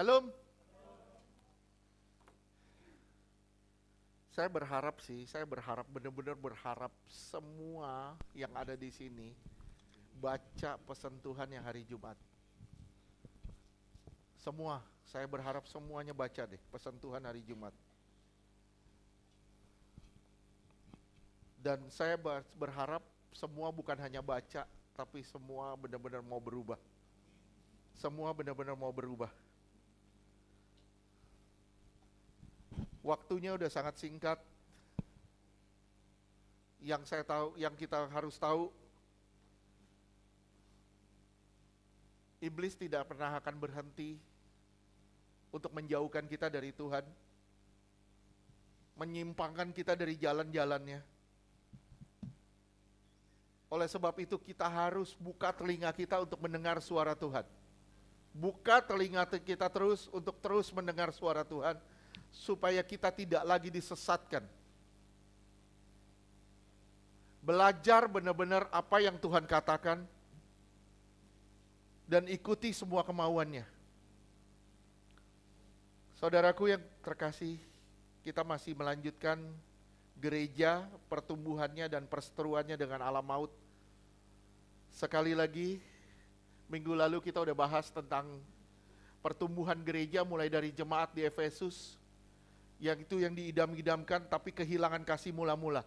Shalom. Saya berharap benar-benar berharap semua yang ada di sini baca pesan Tuhan yang hari Jumat. Semua, saya berharap semuanya baca deh pesan Tuhan hari Jumat. Dan saya berharap semua bukan hanya baca, tapi semua benar-benar mau berubah. Semua benar-benar mau berubah. Waktunya udah sangat singkat. Yang kita harus tahu, iblis tidak pernah akan berhenti untuk menjauhkan kita dari Tuhan, menyimpangkan kita dari jalan-jalannya. Oleh sebab itu kita harus buka telinga kita untuk mendengar suara Tuhan. Buka telinga kita terus untuk terus mendengar suara Tuhan, supaya kita tidak lagi disesatkan. Belajar benar-benar apa yang Tuhan katakan, dan ikuti semua kemauannya. Saudaraku yang terkasih, kita masih melanjutkan gereja, pertumbuhannya dan perseteruannya dengan alam maut. Sekali lagi, minggu lalu kita udah bahas tentang pertumbuhan gereja mulai dari jemaat di Efesus, yang itu yang diidam-idamkan tapi kehilangan kasih mula-mula.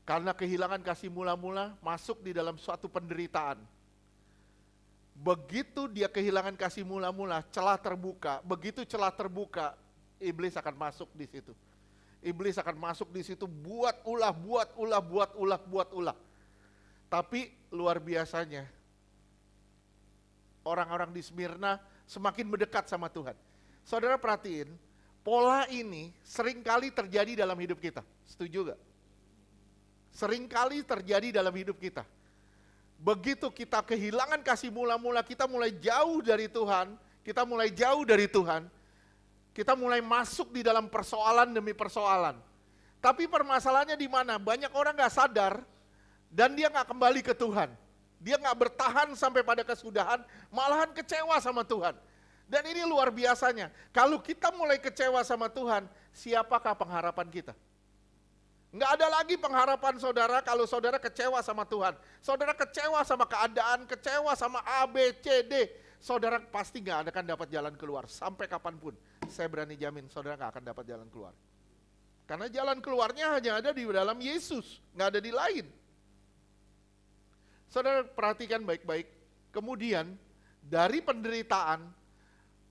Karena kehilangan kasih mula-mula masuk di dalam suatu penderitaan. Begitu dia kehilangan kasih mula-mula, celah terbuka. Begitu celah terbuka, iblis akan masuk di situ. Iblis akan masuk di situ, buat ulah. Tapi luar biasanya, orang-orang di Smyrna semakin mendekat sama Tuhan. Saudara perhatiin, pola ini seringkali terjadi dalam hidup kita. Setuju gak? Seringkali terjadi dalam hidup kita. Begitu kita kehilangan kasih mula-mula, kita mulai jauh dari Tuhan, kita mulai masuk di dalam persoalan demi persoalan. Tapi permasalahannya di mana? Banyak orang gak sadar dan dia gak kembali ke Tuhan. Dia gak bertahan sampai pada kesudahan, malahan kecewa sama Tuhan. Dan ini luar biasanya, kalau kita mulai kecewa sama Tuhan, siapakah pengharapan kita? Nggak ada lagi pengharapan saudara kalau saudara kecewa sama Tuhan. Saudara kecewa sama keadaan, kecewa sama A, B, C, D. Saudara pasti nggak akan dapat jalan keluar. Sampai kapanpun, saya berani jamin saudara nggak akan dapat jalan keluar. Karena jalan keluarnya hanya ada di dalam Yesus, nggak ada di lain. Saudara perhatikan baik-baik, kemudian dari penderitaan,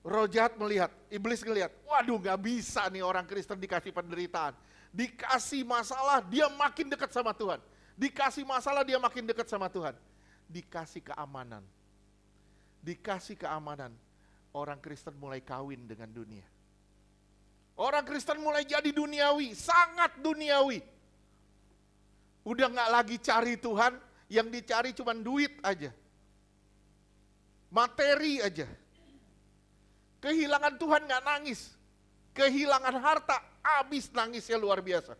roh jahat melihat, iblis ngelihat, waduh gak bisa nih orang Kristen dikasih penderitaan. Dikasih masalah, dia makin dekat sama Tuhan. Dikasih masalah, dia makin dekat sama Tuhan. Dikasih keamanan. Dikasih keamanan, orang Kristen mulai kawin dengan dunia. Orang Kristen mulai jadi duniawi, sangat duniawi. Udah gak lagi cari Tuhan, yang dicari cuma duit aja. Materi aja. Kehilangan Tuhan gak nangis. Kehilangan harta, habis nangisnya luar biasa.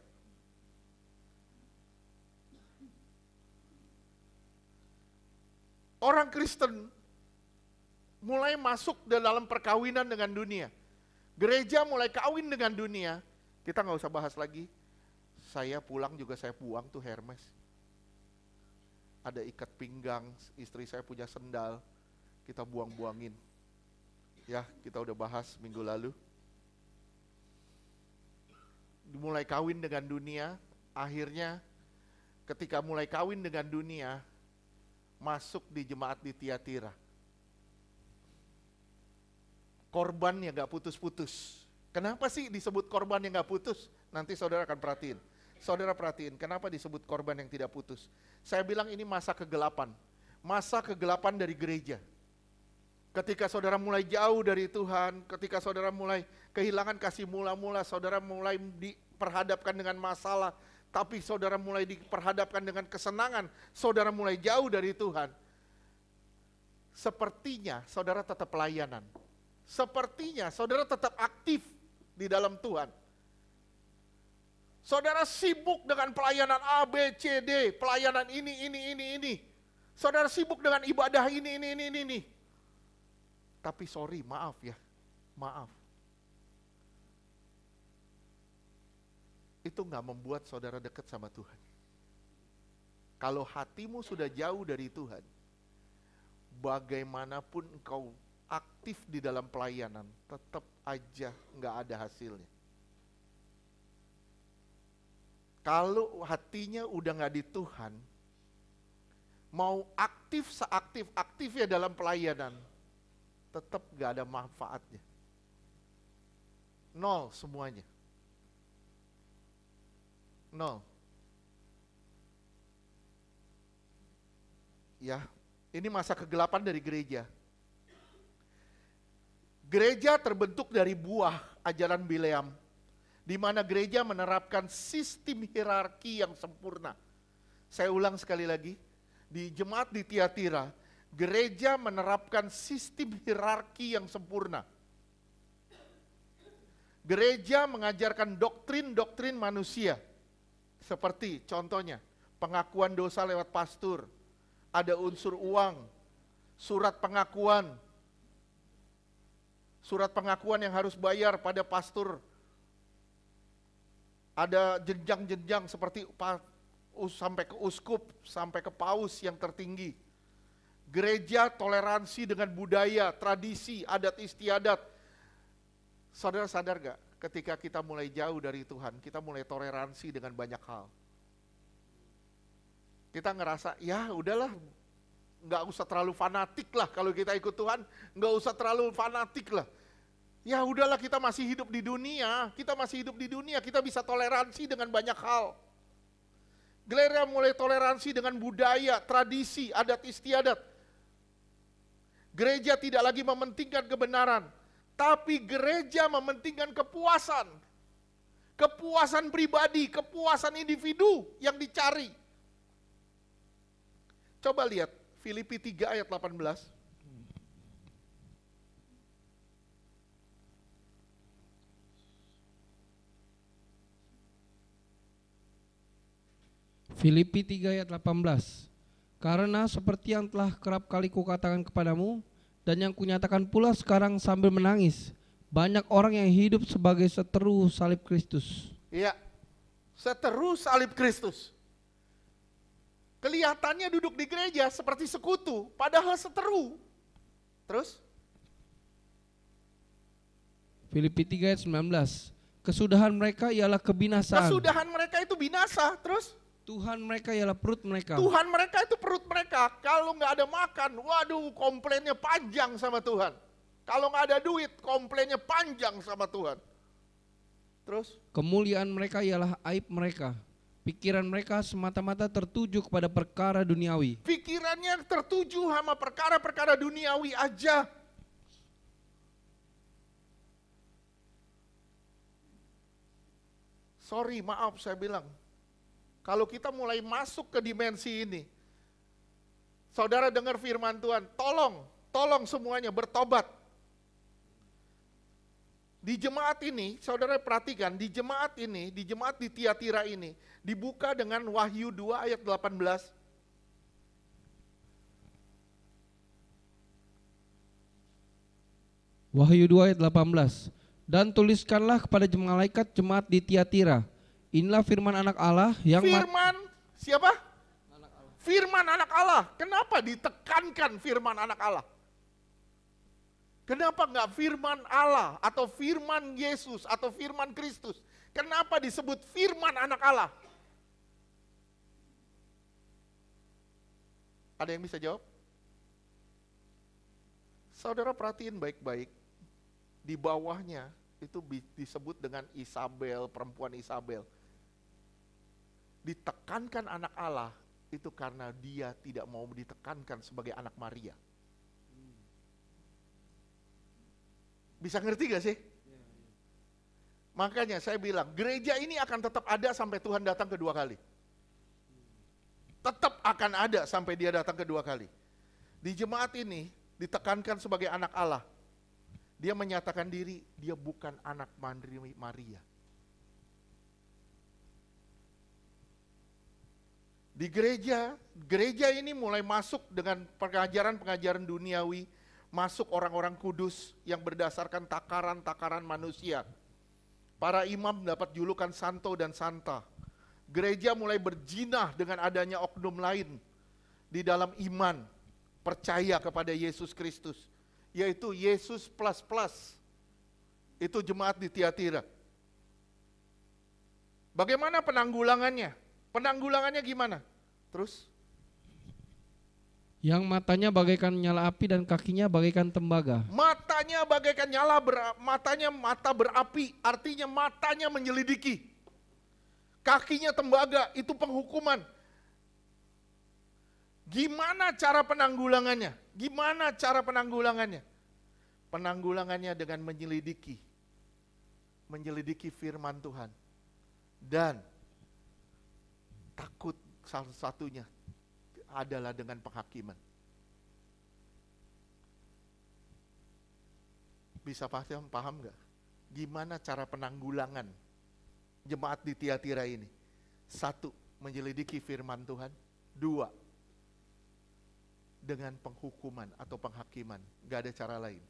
Orang Kristen mulai masuk dalam perkawinan dengan dunia. Gereja mulai kawin dengan dunia. Kita gak usah bahas lagi. Saya pulang juga saya buang tuh Hermes. Ada ikat pinggang, istri saya punya sendal. Kita buang-buangin. Ya, kita udah bahas minggu lalu. Mulai kawin dengan dunia, akhirnya ketika mulai kawin dengan dunia, masuk di jemaat di Tiatira. Korban yang gak putus-putus. Kenapa sih disebut korban yang gak putus? Nanti saudara akan perhatiin. Saudara perhatiin, kenapa disebut korban yang tidak putus? Saya bilang ini masa kegelapan. Masa kegelapan dari gereja. Ketika saudara mulai jauh dari Tuhan, ketika saudara mulai kehilangan kasih mula-mula, saudara mulai diperhadapkan dengan masalah, tapi saudara mulai diperhadapkan dengan kesenangan, saudara mulai jauh dari Tuhan. Sepertinya saudara tetap pelayanan. Sepertinya saudara tetap aktif di dalam Tuhan. Saudara sibuk dengan pelayanan A, B, C, D, pelayanan ini. Saudara sibuk dengan ibadah ini. Tapi sorry, maaf ya, maaf. Itu gak membuat saudara dekat sama Tuhan. Kalau hatimu sudah jauh dari Tuhan, bagaimanapun engkau aktif di dalam pelayanan, tetap aja gak ada hasilnya. Kalau hatinya udah gak di Tuhan, mau aktif seaktif-aktifnya dalam pelayanan, tetap gak ada manfaatnya. Nol semuanya. Nol. Ya, ini masa kegelapan dari gereja. Gereja terbentuk dari buah ajaran Bileam, di mana gereja menerapkan sistem hierarki yang sempurna. Saya ulang sekali lagi, di jemaat di Tiatira, gereja menerapkan sistem hierarki yang sempurna. Gereja mengajarkan doktrin-doktrin manusia, seperti contohnya pengakuan dosa lewat pastor, ada unsur uang, surat pengakuan yang harus bayar pada pastor, ada jenjang-jenjang seperti sampai ke uskup, sampai ke paus yang tertinggi. Gereja toleransi dengan budaya, tradisi, adat istiadat. Saudara sadar gak, ketika kita mulai jauh dari Tuhan, kita mulai toleransi dengan banyak hal. Kita ngerasa, ya udahlah, gak usah terlalu fanatik lah kalau kita ikut Tuhan, gak usah terlalu fanatik lah. Ya udahlah, kita masih hidup di dunia, kita bisa toleransi dengan banyak hal. Gereja mulai toleransi dengan budaya, tradisi, adat istiadat. Gereja tidak lagi mementingkan kebenaran, tapi gereja mementingkan kepuasan. Kepuasan pribadi, kepuasan individu yang dicari. Coba lihat Filipi 3 ayat 18. Filipi 3 ayat 18. Karena seperti yang telah kerap kali kukatakan kepadamu, dan yang kunyatakan pula sekarang sambil menangis, banyak orang yang hidup sebagai seteru salib Kristus. Iya, seteru salib Kristus. Kelihatannya duduk di gereja seperti sekutu, padahal seteru. Terus? Filipi 3 ayat 19. Kesudahan mereka ialah kebinasaan. Kesudahan mereka itu binasa. Terus? Tuhan mereka ialah perut mereka. Tuhan mereka itu perut mereka. Kalau nggak ada makan, waduh, komplainnya panjang sama Tuhan. Kalau nggak ada duit, komplainnya panjang sama Tuhan. Terus? Kemuliaan mereka ialah aib mereka. Pikiran mereka semata-mata tertuju kepada perkara duniawi. Pikirannya tertuju sama perkara-perkara duniawi aja. Sorry, maaf saya bilang. Kalau kita mulai masuk ke dimensi ini, saudara dengar firman Tuhan, tolong semuanya bertobat. Di jemaat ini, saudara perhatikan, di jemaat di Tiatira ini, dibuka dengan Wahyu 2 ayat 18. Wahyu 2 ayat 18. Dan tuliskanlah kepada malaikat jemaat di Tiatira, inilah firman anak Allah yang... Firman siapa? Anak Allah. Firman anak Allah. Kenapa ditekankan firman anak Allah? Kenapa enggak firman Allah atau firman Yesus atau firman Kristus? Kenapa disebut firman anak Allah? Ada yang bisa jawab? Saudara perhatiin baik-baik. Di bawahnya itu disebut dengan Isabel, perempuan Isabel. Ditekankan anak Allah itu karena dia tidak mau ditekankan sebagai anak Maria. Bisa ngerti gak sih? Makanya saya bilang, gereja ini akan tetap ada sampai Tuhan datang kedua kali. Tetap akan ada sampai dia datang kedua kali. Di jemaat ini ditekankan sebagai anak Allah. Dia menyatakan diri, dia bukan anak Maria. Di gereja ini mulai masuk dengan pengajaran-pengajaran duniawi, masuk orang-orang kudus yang berdasarkan takaran-takaran manusia. Para imam dapat julukan santo dan santa. Gereja mulai berjinah dengan adanya oknum lain di dalam iman, percaya kepada Yesus Kristus, yaitu Yesus plus. Itu jemaat di Tiatira. Bagaimana penanggulangannya? Penanggulangannya gimana? Terus? Yang matanya bagaikan nyala api dan kakinya bagaikan tembaga. Matanya bagaikan matanya mata berapi, artinya matanya menyelidiki. Kakinya tembaga, itu penghukuman. Gimana cara penanggulangannya? Gimana cara penanggulangannya? Penanggulangannya dengan menyelidiki firman Tuhan. Dan takut salah satunya adalah dengan penghakiman. Bisa paham nggak? Gimana cara penanggulangan jemaat di Tiatira ini? 1, menyelidiki firman Tuhan. 2, dengan penghukuman atau penghakiman. Gak ada cara lain.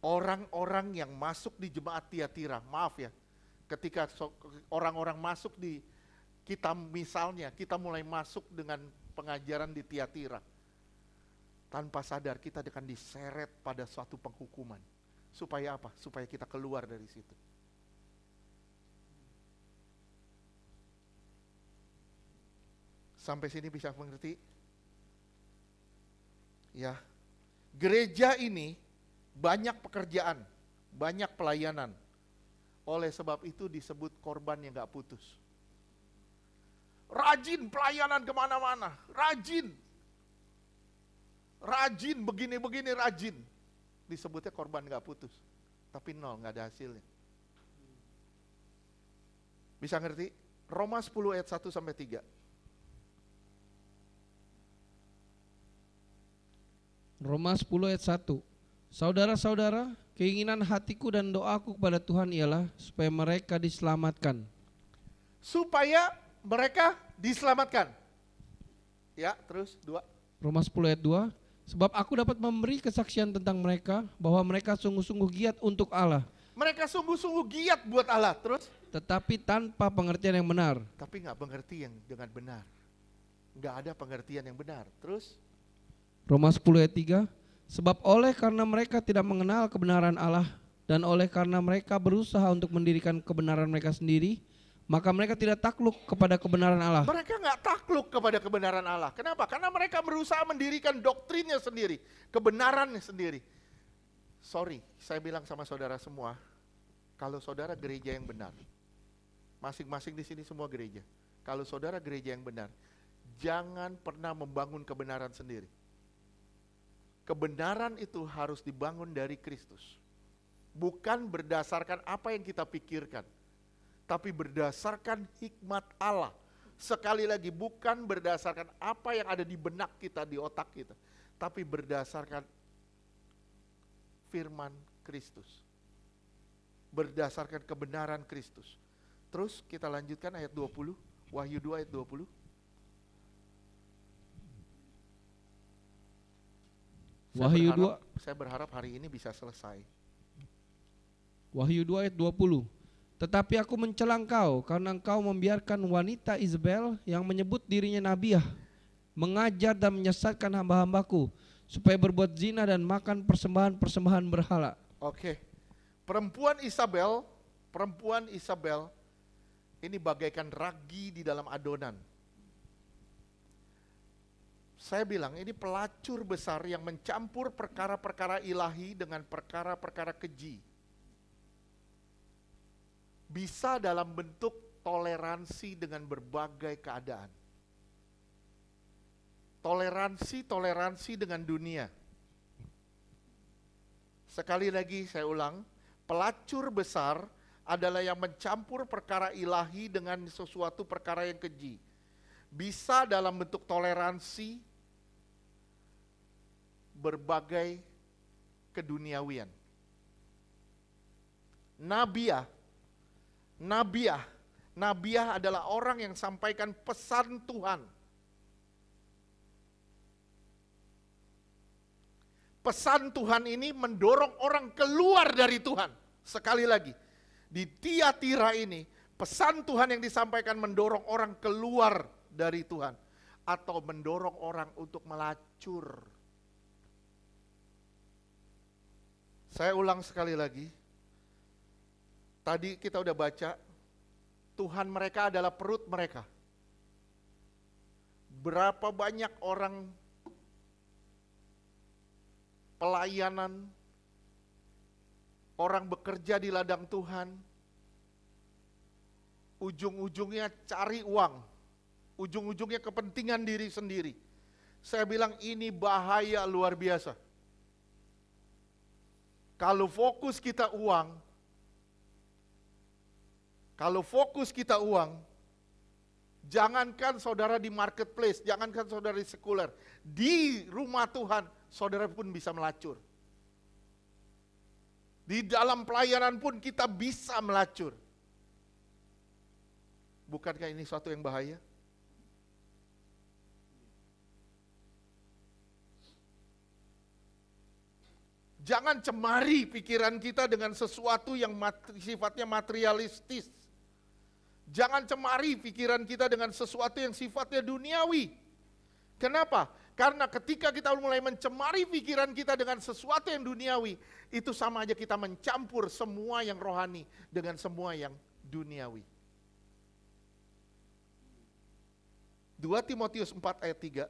Orang-orang yang masuk di jemaat Tiatira, maaf ya, ketika orang-orang masuk di kita, misalnya kita mulai masuk dengan pengajaran di Tiatira, tanpa sadar kita akan diseret pada suatu penghukuman. Supaya apa? Supaya kita keluar dari situ. Sampai sini bisa mengerti? Ya, gereja ini banyak pekerjaan, banyak pelayanan. Oleh sebab itu disebut korban yang gak putus. Rajin pelayanan kemana-mana, rajin begini-begini rajin. Disebutnya korban gak putus, tapi nol, gak ada hasilnya. Bisa ngerti? Roma 10 ayat 1 sampai 3. Roma 10 ayat 1. Saudara-saudara, keinginan hatiku dan doaku kepada Tuhan ialah supaya mereka diselamatkan. Supaya mereka diselamatkan. Ya, terus 2. Roma 10 ayat 2. Sebab aku dapat memberi kesaksian tentang mereka bahwa mereka sungguh-sungguh giat untuk Allah. Mereka sungguh-sungguh giat buat Allah, terus? Tetapi tanpa pengertian yang benar. Tapi gak mengerti yang dengan benar. Gak ada pengertian yang benar, terus? Roma 10 ayat 3. Sebab oleh karena mereka tidak mengenal kebenaran Allah dan oleh karena mereka berusaha untuk mendirikan kebenaran mereka sendiri, maka mereka tidak takluk kepada kebenaran Allah. Mereka gak takluk kepada kebenaran Allah. Kenapa? Karena mereka berusaha mendirikan doktrinnya sendiri, kebenarannya sendiri. Sorry, saya bilang sama saudara semua, kalau saudara gereja yang benar, masing-masing di sini semua gereja, kalau saudara gereja yang benar, jangan pernah membangun kebenaran sendiri. Kebenaran itu harus dibangun dari Kristus. Bukan berdasarkan apa yang kita pikirkan, tapi berdasarkan hikmat Allah. Sekali lagi, bukan berdasarkan apa yang ada di benak kita, di otak kita, tapi berdasarkan firman Kristus. Berdasarkan kebenaran Kristus. Terus kita lanjutkan ayat 20, Wahyu 2 ayat 20. Wahyu 2. Saya berharap hari ini bisa selesai. Wahyu 2 ayat 20. Tetapi aku mencela engkau karena engkau membiarkan wanita Isabel yang menyebut dirinya nabiah mengajar dan menyesatkan hamba-hambaku supaya berbuat zina dan makan persembahan-persembahan berhala. Oke. Perempuan Isabel ini bagaikan ragi di dalam adonan. Saya bilang ini pelacur besar yang mencampur perkara-perkara ilahi dengan perkara-perkara keji. Bisa dalam bentuk toleransi dengan berbagai keadaan. Toleransi dengan dunia. Sekali lagi saya ulang, pelacur besar adalah yang mencampur perkara ilahi dengan sesuatu perkara yang keji. Bisa dalam bentuk toleransi berbagai keduniawian. Nabiah adalah orang yang sampaikan pesan Tuhan. Pesan Tuhan ini mendorong orang keluar dari Tuhan. Sekali lagi, di Tiatira ini, pesan Tuhan yang disampaikan mendorong orang keluar dari Tuhan. Atau mendorong orang untuk melacur. Saya ulang sekali lagi. Tadi kita udah baca, Tuhan mereka adalah perut mereka. Berapa banyak orang pelayanan, orang bekerja di ladang Tuhan, ujung-ujungnya cari uang, ujung-ujungnya kepentingan diri sendiri. Saya bilang ini bahaya luar biasa. Kalau fokus kita uang, jangankan saudara di marketplace, jangankan saudara di sekuler, di rumah Tuhan, saudara pun bisa melacur. Di dalam pelayanan pun kita bisa melacur. Bukankah ini suatu yang bahaya? Jangan cemari pikiran kita dengan sesuatu yang sifatnya materialistis. Jangan cemari pikiran kita dengan sesuatu yang sifatnya duniawi. Kenapa? Karena ketika kita mulai mencemari pikiran kita dengan sesuatu yang duniawi, itu sama aja kita mencampur semua yang rohani dengan semua yang duniawi. 2 Timotius 4 ayat 3.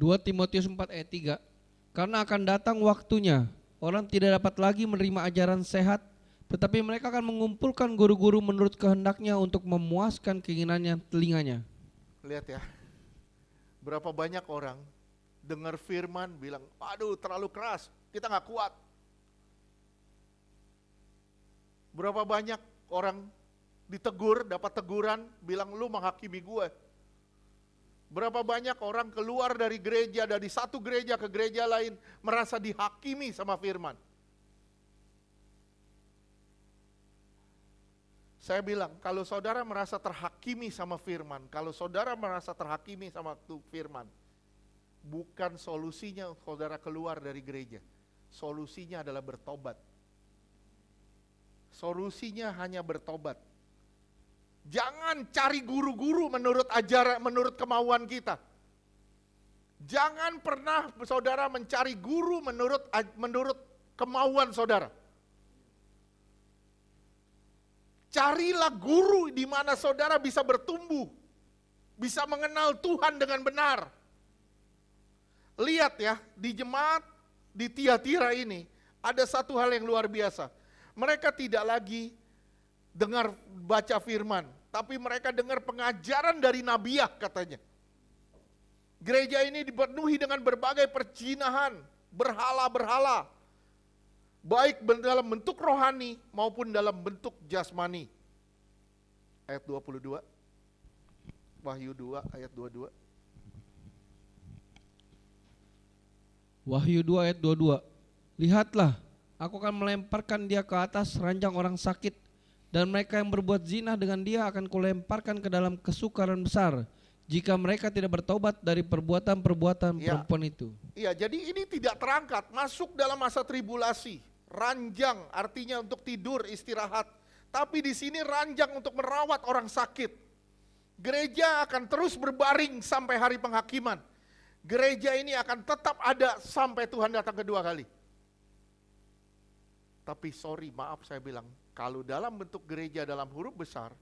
2 Timotius 4 ayat 3. Karena akan datang waktunya, orang tidak dapat lagi menerima ajaran sehat, tetapi mereka akan mengumpulkan guru-guru menurut kehendaknya untuk memuaskan keinginannya telinganya. Lihat ya, berapa banyak orang dengar firman bilang, aduh terlalu keras, kita gak kuat. Berapa banyak orang ditegur, dapat teguran, bilang lu menghakimi gue. Berapa banyak orang keluar dari gereja, dari satu gereja ke gereja lain, merasa dihakimi sama firman. Saya bilang, kalau saudara merasa terhakimi sama firman, kalau saudara merasa terhakimi sama firman, bukan solusinya saudara keluar dari gereja. Solusinya adalah bertobat. Solusinya hanya bertobat. Jangan cari guru-guru menurut ajaran, menurut kemauan kita. Jangan pernah saudara mencari guru menurut kemauan saudara. Carilah guru di mana saudara bisa bertumbuh, bisa mengenal Tuhan dengan benar. Lihat ya, di jemaat di Tiatira ini ada satu hal yang luar biasa. Mereka tidak lagi dengar baca firman, tapi mereka dengar pengajaran dari nabiah katanya. Gereja ini dipenuhi dengan berbagai perjinahan, berhala-berhala, baik dalam bentuk rohani maupun dalam bentuk jasmani. Ayat 22, Wahyu 2 ayat 22. Wahyu 2 ayat 22. Lihatlah, aku akan melemparkan dia ke atas ranjang orang sakit, dan mereka yang berbuat zina dengan dia akan kulemparkan ke dalam kesukaran besar, jika mereka tidak bertobat dari perbuatan-perbuatan perempuan itu. Iya, jadi ini tidak terangkat, masuk dalam masa tribulasi. Ranjang artinya untuk tidur, istirahat. Tapi di sini ranjang untuk merawat orang sakit. Gereja akan terus berbaring sampai hari penghakiman. Gereja ini akan tetap ada sampai Tuhan datang kedua kali. Tapi maaf saya bilang, kalau dalam bentuk gereja dalam huruf besar,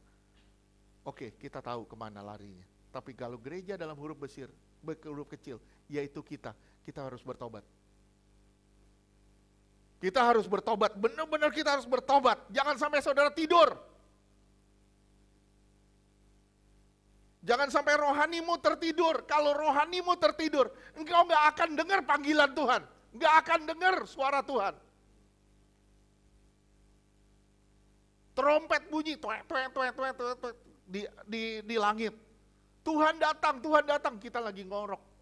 oke, kita tahu kemana larinya. Tapi kalau gereja dalam huruf kecil, yaitu kita harus bertobat. Kita harus bertobat, benar-benar kita harus bertobat. Jangan sampai saudara tidur. Jangan sampai rohanimu tertidur. Kalau rohanimu tertidur, engkau gak akan dengar panggilan Tuhan. Gak akan dengar suara Tuhan. Trompet bunyi, di langit. Tuhan datang, kita lagi ngorok.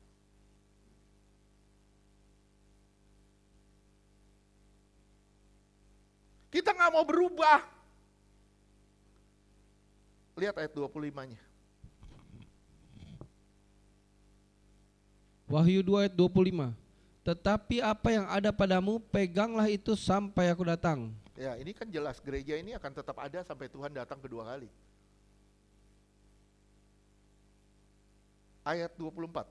Kita gak mau berubah. Lihat ayat 25-nya. Wahyu 2 ayat 25. Tetapi apa yang ada padamu, peganglah itu sampai aku datang. Ya, ini kan jelas gereja ini akan tetap ada sampai Tuhan datang kedua kali. Ayat 24.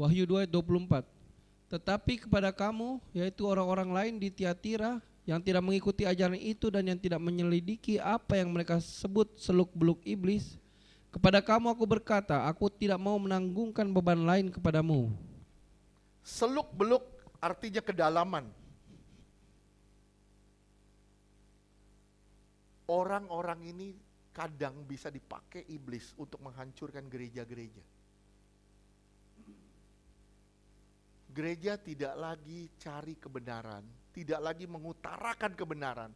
Wahyu 2 ayat 24. Tetapi kepada kamu, yaitu orang-orang lain di Tiatira yang tidak mengikuti ajaran itu dan yang tidak menyelidiki apa yang mereka sebut seluk-beluk iblis, kepada kamu aku berkata, aku tidak mau menanggungkan beban lain kepadamu. Seluk-beluk artinya kedalaman. Orang-orang ini kadang bisa dipakai iblis untuk menghancurkan gereja-gereja. Gereja tidak lagi cari kebenaran, tidak lagi mengutarakan kebenaran.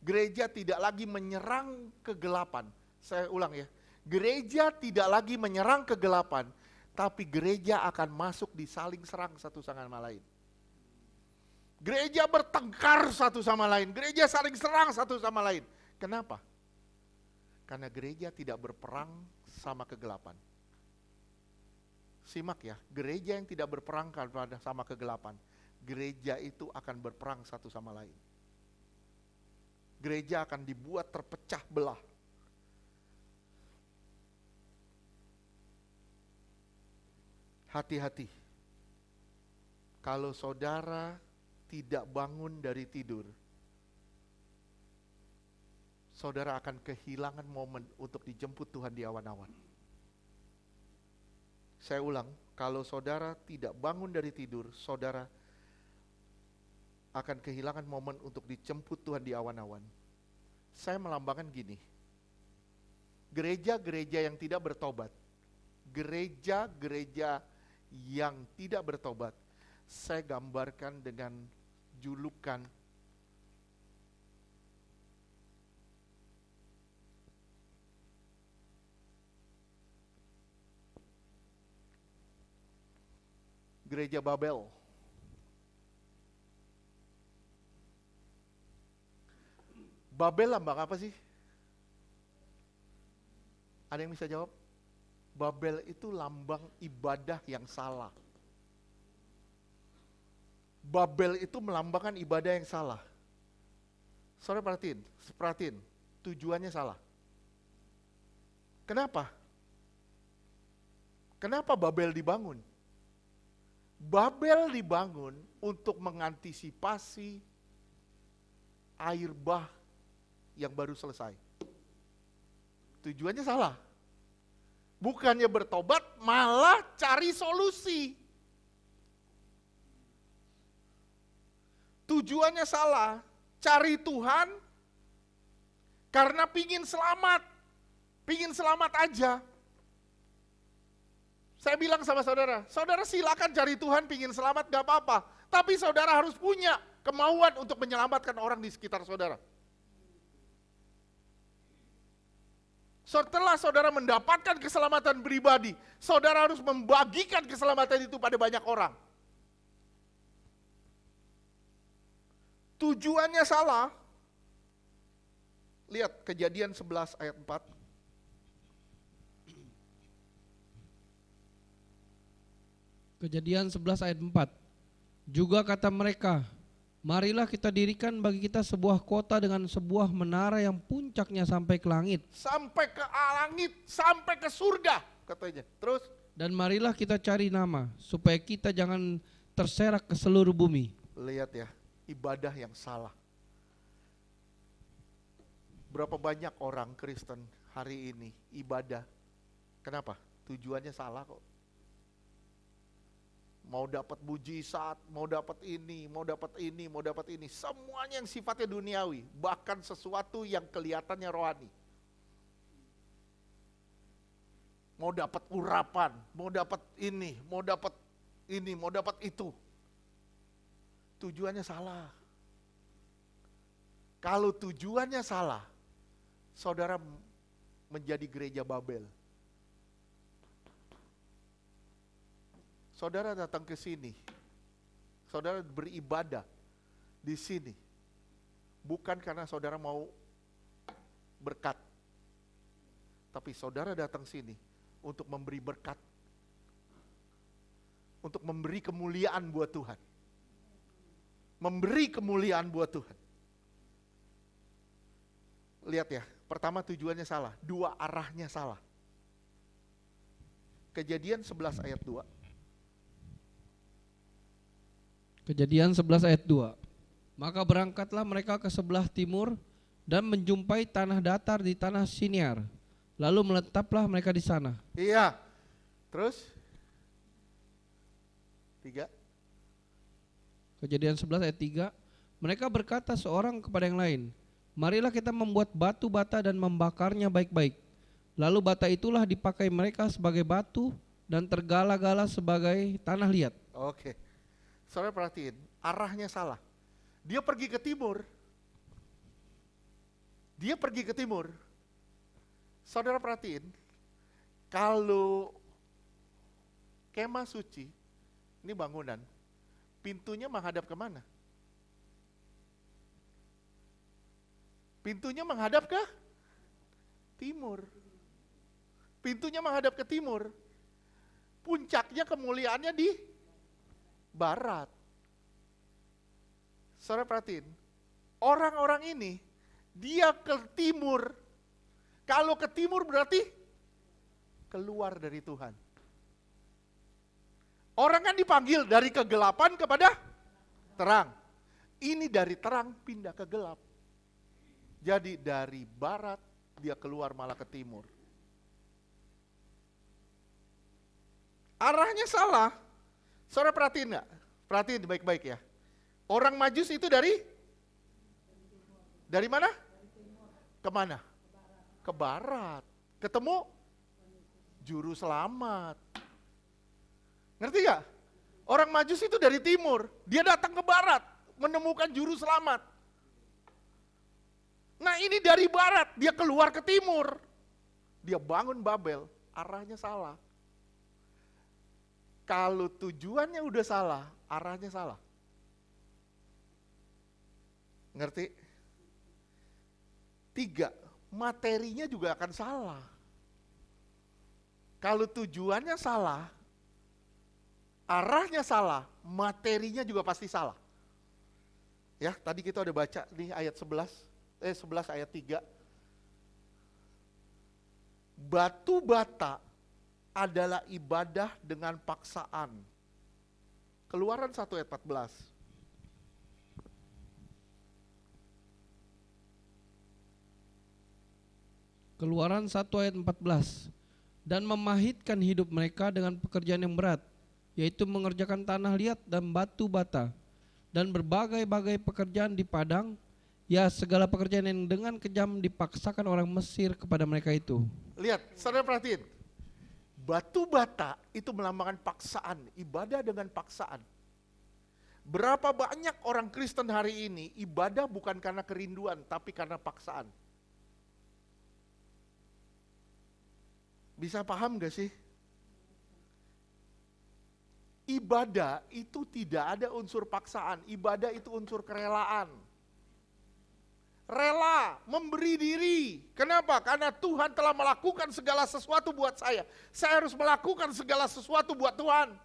Gereja tidak lagi menyerang kegelapan. Saya ulang ya, gereja tidak lagi menyerang kegelapan, tapi gereja akan masuk di saling serang satu sama lain. Gereja bertengkar satu sama lain, gereja saling serang satu sama lain. Kenapa? Karena gereja tidak berperang sama kegelapan. Simak ya, gereja yang tidak berperang sama kegelapan, gereja itu akan berperang satu sama lain. Gereja akan dibuat terpecah belah. Hati-hati. Kalau saudara tidak bangun dari tidur, saudara akan kehilangan momen untuk dijemput Tuhan di awan-awan. Saya ulang, kalau saudara tidak bangun dari tidur, saudara akan kehilangan momen untuk dijemput Tuhan di awan-awan. Saya melambangkan gini, gereja-gereja yang tidak bertobat, gereja-gereja yang tidak bertobat, saya gambarkan dengan julukan gereja Babel. Babel lambang apa sih? Ada yang bisa jawab? Babel itu lambang ibadah yang salah. Babel itu melambangkan ibadah yang salah. Saudara perhatiin, tujuannya salah. Kenapa? Kenapa Babel dibangun? Babel dibangun untuk mengantisipasi air bah yang baru selesai. Tujuannya salah. Bukannya bertobat, malah cari solusi. Tujuannya salah, cari Tuhan karena pingin selamat aja. Saya bilang sama saudara, saudara silakan cari Tuhan pingin selamat gak apa-apa. Tapi saudara harus punya kemauan untuk menyelamatkan orang di sekitar saudara. Setelah saudara mendapatkan keselamatan pribadi, saudara harus membagikan keselamatan itu pada banyak orang. Tujuannya salah. Lihat Kejadian 11 ayat 4. Kejadian 11 ayat 4. Juga kata mereka, marilah kita dirikan bagi kita sebuah kota dengan sebuah menara yang puncaknya sampai ke langit. Sampai ke langit, sampai ke surga katanya. Terus? Dan marilah kita cari nama, supaya kita jangan terserak ke seluruh bumi. Lihat ya, ibadah yang salah. Berapa banyak orang Kristen hari ini ibadah. Kenapa? Tujuannya salah kok. Mau dapat mujizat, mau dapat ini, mau dapat ini, mau dapat ini. Semuanya yang sifatnya duniawi, bahkan sesuatu yang kelihatannya rohani. Mau dapat urapan, mau dapat ini, mau dapat ini, mau dapat itu. Tujuannya salah. Kalau tujuannya salah, saudara menjadi gereja Babel. Saudara datang ke sini, saudara beribadah di sini, bukan karena saudara mau berkat, tapi saudara datang sini untuk memberi berkat untuk memberi kemuliaan buat Tuhan. Memberi kemuliaan buat Tuhan. Lihat ya, pertama tujuannya salah, dua arahnya salah. Kejadian 11 ayat 2. Kejadian 11 ayat 2. Maka berangkatlah mereka ke sebelah timur dan menjumpai tanah datar di tanah Siniar. Lalu menetaplah mereka di sana. Iya. Terus? 3. Kejadian 11 ayat 3. Mereka berkata seorang kepada yang lain, marilah kita membuat batu bata dan membakarnya baik-baik. Lalu bata itulah dipakai mereka sebagai batu dan tergala-gala sebagai tanah liat. Oke. Saudara perhatiin, arahnya salah. Dia pergi ke timur. Dia pergi ke timur. Saudara perhatiin, kalau kemah suci, ini bangunan, pintunya menghadap kemana? Pintunya menghadap ke timur. Pintunya menghadap ke timur. Puncaknya kemuliaannya di barat. Saudara perhatiin, orang-orang ini, dia ke timur. Kalau ke timur berarti keluar dari Tuhan. Orang kan dipanggil dari kegelapan kepada terang. Ini dari terang pindah ke gelap. Jadi dari barat dia keluar malah ke timur. Arahnya salah. Saudara perhatiin nggak? Perhatiin baik-baik ya. Orang Majus itu dari mana? Kemana? Ke barat. Ketemu juru selamat. Ngerti gak? Orang Majus itu dari timur. Dia datang ke barat. Menemukan juru selamat. Nah ini dari barat. Dia keluar ke timur. Dia bangun Babel. Arahnya salah. Kalau tujuannya udah salah, arahnya salah. Ngerti? 3, materinya juga akan salah. Kalau tujuannya salah, arahnya salah, materinya juga pasti salah. Ya, tadi kita udah baca nih ayat 11 ayat 3. Batu bata adalah ibadah dengan paksaan. Keluaran 1 ayat 14. Keluaran 1 ayat 14. Dan memahitkan hidup mereka dengan pekerjaan yang berat, yaitu mengerjakan tanah liat dan batu bata, dan berbagai-bagai pekerjaan di padang, ya segala pekerjaan yang dengan kejam dipaksakan orang Mesir kepada mereka itu. Lihat, saudara perhatiin. Batu bata itu melambangkan paksaan, ibadah dengan paksaan. Berapa banyak orang Kristen hari ini ibadah bukan karena kerinduan, tapi karena paksaan. Bisa paham gak sih? Ibadah itu tidak ada unsur paksaan, ibadah itu unsur kerelaan. Rela, memberi diri. Kenapa? Karena Tuhan telah melakukan segala sesuatu buat saya. Saya harus melakukan segala sesuatu buat Tuhan.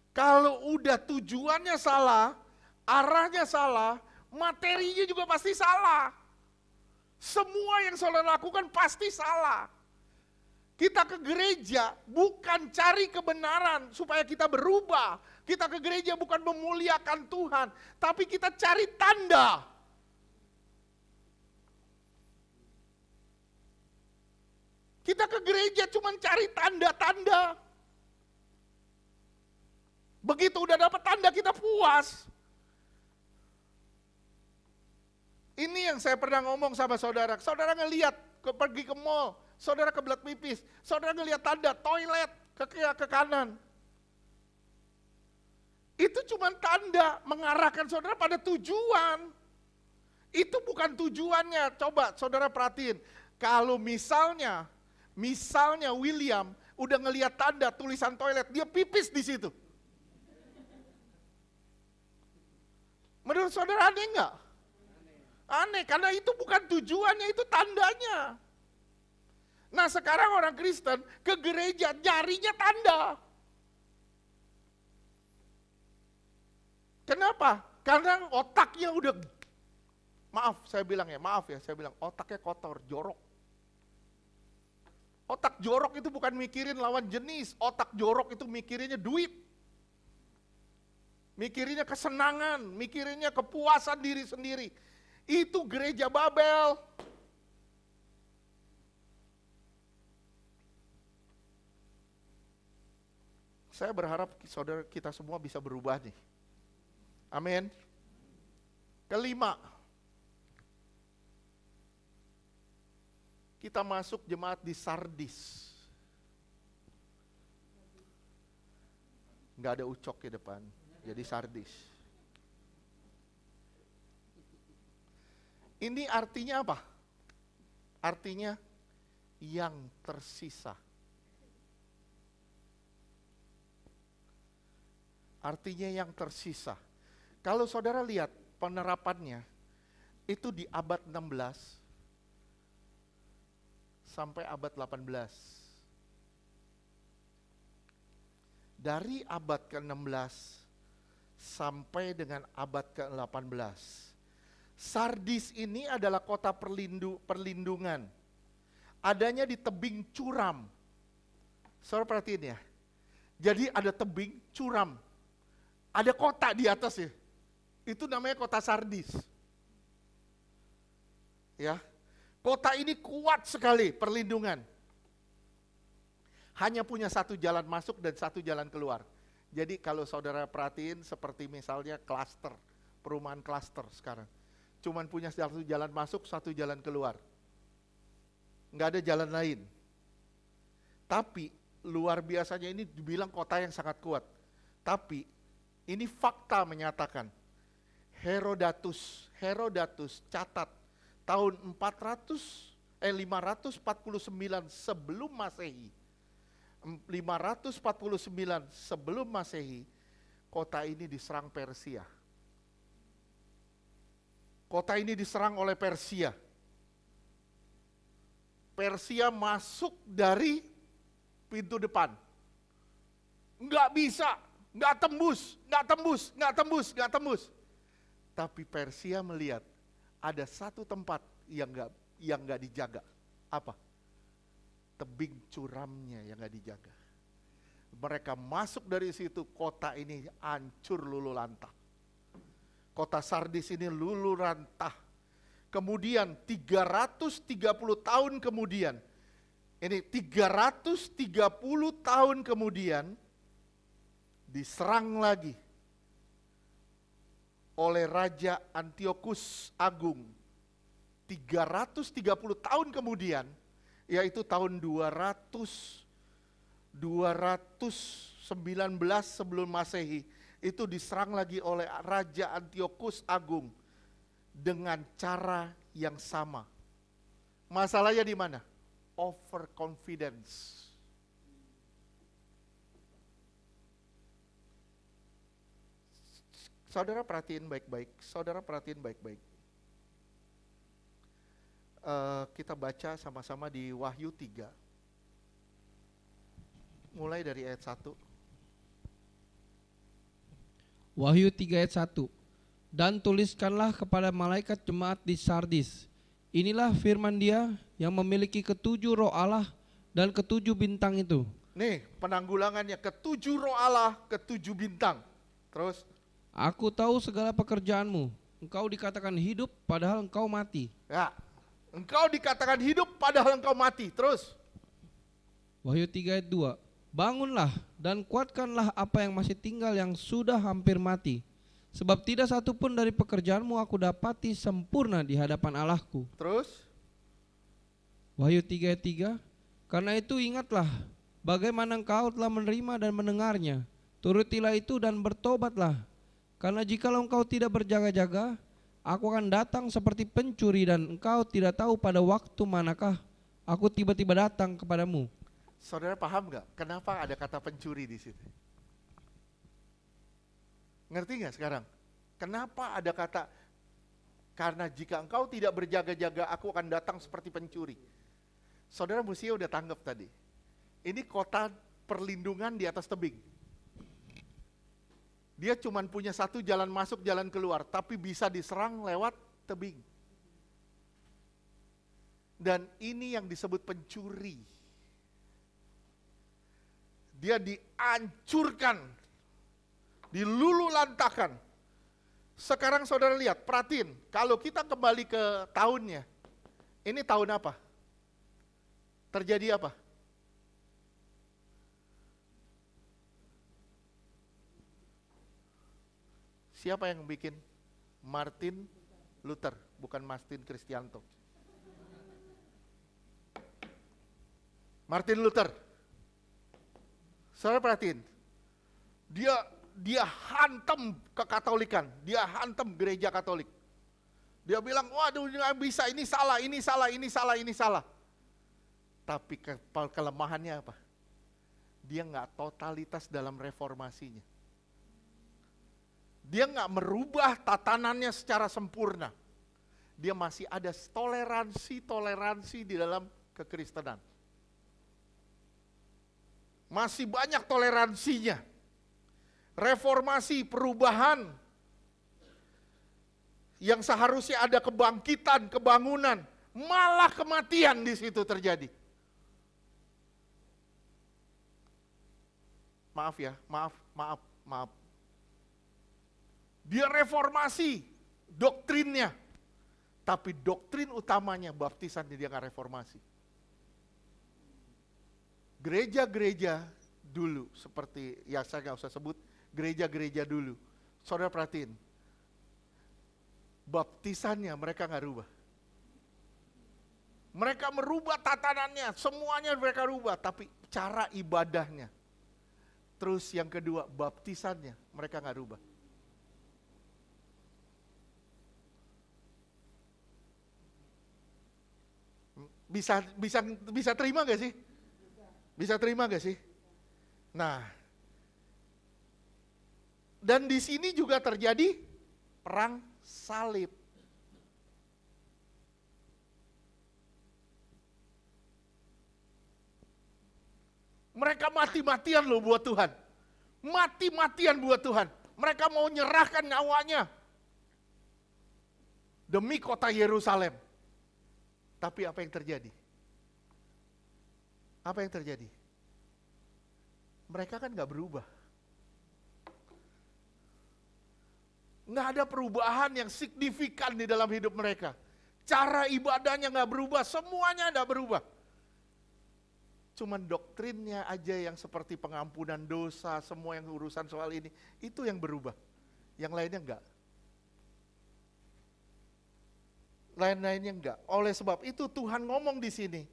Kalau udah tujuannya salah, arahnya salah, materinya juga pasti salah. Semua yang saudara lakukan pasti salah. Kita ke gereja bukan cari kebenaran supaya kita berubah. Kita ke gereja bukan memuliakan Tuhan, tapi kita cari tanda. Kita ke gereja cuma cari tanda-tanda. Begitu udah dapat tanda kita puas. Ini yang saya pernah ngomong sama saudara. Saudara ngelihat pergi ke mall, saudara kebelat pipis, saudara ngelihat tanda toilet ke kanan. Itu cuma tanda mengarahkan saudara pada tujuan. Itu bukan tujuannya. Coba saudara perhatiin. Kalau misalnya William udah ngelihat tanda tulisan toilet, dia pipis di situ. Menurut saudara aneh enggak? Aneh, karena itu bukan tujuannya, itu tandanya. Nah sekarang orang Kristen ke gereja nyarinya tanda. Kenapa? Karena otaknya udah, maaf ya, saya bilang otaknya kotor, jorok. Otak jorok itu bukan mikirin lawan jenis, otak jorok itu mikirinnya duit. Mikirinnya kesenangan, mikirinnya kepuasan diri sendiri. Itu gereja Babel. Saya berharap saudara kita semua bisa berubah nih. Amin. Kelima, kita masuk jemaat di Sardis. Nggak ada ucok di depan, jadi Sardis. Ini artinya apa? Artinya yang tersisa. Artinya yang tersisa. Kalau saudara lihat penerapannya, itu di abad 16 sampai abad 18. Dari abad ke-16 sampai dengan abad ke-18. Sardis ini adalah kota perlindungan. Adanya di tebing curam. Saudara perhatiin ya. Jadi ada tebing curam. Ada kota di atasnya. Itu namanya kota Sardis. Ya. Kota ini kuat sekali perlindungan. Hanya punya satu jalan masuk dan satu jalan keluar. Jadi kalau saudara perhatiin seperti misalnya klaster, perumahan klaster sekarang. Cuman punya satu jalan masuk, satu jalan keluar. Nggak ada jalan lain. Tapi luar biasanya ini dibilang kota yang sangat kuat. Tapi ini fakta menyatakan. Herodatus catat tahun 549 sebelum Masehi. 549 sebelum Masehi, kota ini diserang Persia. Kota ini diserang oleh Persia. Persia masuk dari pintu depan. Enggak bisa, enggak tembus. Tapi Persia melihat ada satu tempat yang enggak dijaga. Apa? Tebing curamnya yang enggak dijaga. Mereka masuk dari situ, kota ini hancur luluh lantah. Kota Sardis ini luluh lantah. Kemudian 330 tahun kemudian, ini 330 tahun kemudian diserang lagi oleh Raja Antiochus Agung. 330 tahun kemudian, yaitu tahun 219 sebelum Masehi, itu diserang lagi oleh Raja Antiochus Agung dengan cara yang sama. Masalahnya di mana? Overconfidence. Saudara perhatiin baik-baik. Kita baca sama-sama di Wahyu 3. Mulai dari ayat 1. Wahyu 3 ayat 1. Dan tuliskanlah kepada malaikat jemaat di Sardis. Inilah firman Dia yang memiliki ketujuh roh Allah dan ketujuh bintang itu. Nih penanggulangannya, ketujuh roh Allah, ketujuh bintang. Terus, aku tahu segala pekerjaanmu. Engkau dikatakan hidup padahal engkau mati. Ya, engkau dikatakan hidup padahal engkau mati. Terus, Wahyu 3 ayat 2. Bangunlah dan kuatkanlah apa yang masih tinggal yang sudah hampir mati. Sebab tidak satu pun dari pekerjaanmu aku dapati sempurna di hadapan Allahku. Terus, Wahyu 3 ayat 3. Karena itu ingatlah bagaimana engkau telah menerima dan mendengarnya. Turutilah itu dan bertobatlah. Karena jikalau engkau tidak berjaga-jaga, aku akan datang seperti pencuri dan engkau tidak tahu pada waktu manakah aku tiba-tiba datang kepadamu. saudara paham nggak? Kenapa ada kata pencuri di situ? Ngerti nggak sekarang? Kenapa ada kata, karena jika engkau tidak berjaga-jaga, aku akan datang seperti pencuri. Saudara Musia udah tanggap tadi. Ini kota perlindungan di atas tebing. Dia cuma punya satu jalan masuk, jalan keluar, tapi bisa diserang lewat tebing. Dan ini yang disebut pencuri. Dia dihancurkan, dilululantakan. Sekarang saudara lihat, perhatiin, kalau kita kembali ke tahunnya, ini tahun apa? Terjadi apa? Siapa yang bikin? Martin Luther, bukan Martin Kristianto. Martin Luther. Saudara perhatiin, dia hantam kekatolikan, dia hantam gereja Katolik. Dia bilang, waduh nggak bisa, ini salah, ini salah, ini salah, ini salah. Tapi kelemahannya apa? Dia nggak totalitas dalam reformasinya. Dia nggak merubah tatanannya secara sempurna. Dia masih ada toleransi di dalam kekristenan. Masih banyak toleransinya. Reformasi, perubahan. Yang seharusnya ada kebangkitan, kebangunan. Malah kematian di situ terjadi. Maaf ya, maaf. Dia reformasi doktrinnya. Tapi doktrin utamanya baptisan dia nggak reformasi. Gereja-gereja dulu, seperti, ya saya nggak usah sebut, gereja-gereja dulu. Saudara perhatiin, baptisannya mereka nggak rubah. Mereka merubah tatanannya, semuanya mereka rubah, tapi cara ibadahnya. Terus yang kedua, baptisannya mereka nggak rubah. Bisa terima gak sih? Bisa terima gak sih? Nah, dan di sini juga terjadi perang salib. Mereka mati-matian loh buat Tuhan. Mati-matian buat Tuhan. Mereka mau nyerahkan nyawanya demi kota Yerusalem. Tapi apa yang terjadi? Apa yang terjadi? Mereka kan gak berubah. Gak ada perubahan yang signifikan di dalam hidup mereka. Cara ibadahnya gak berubah, semuanya gak berubah. Cuman doktrinnya aja yang seperti pengampunan dosa, semua yang urusan soal ini, itu yang berubah. Yang lainnya enggak. Lain-lainnya enggak. Oleh sebab itu Tuhan ngomong di sini,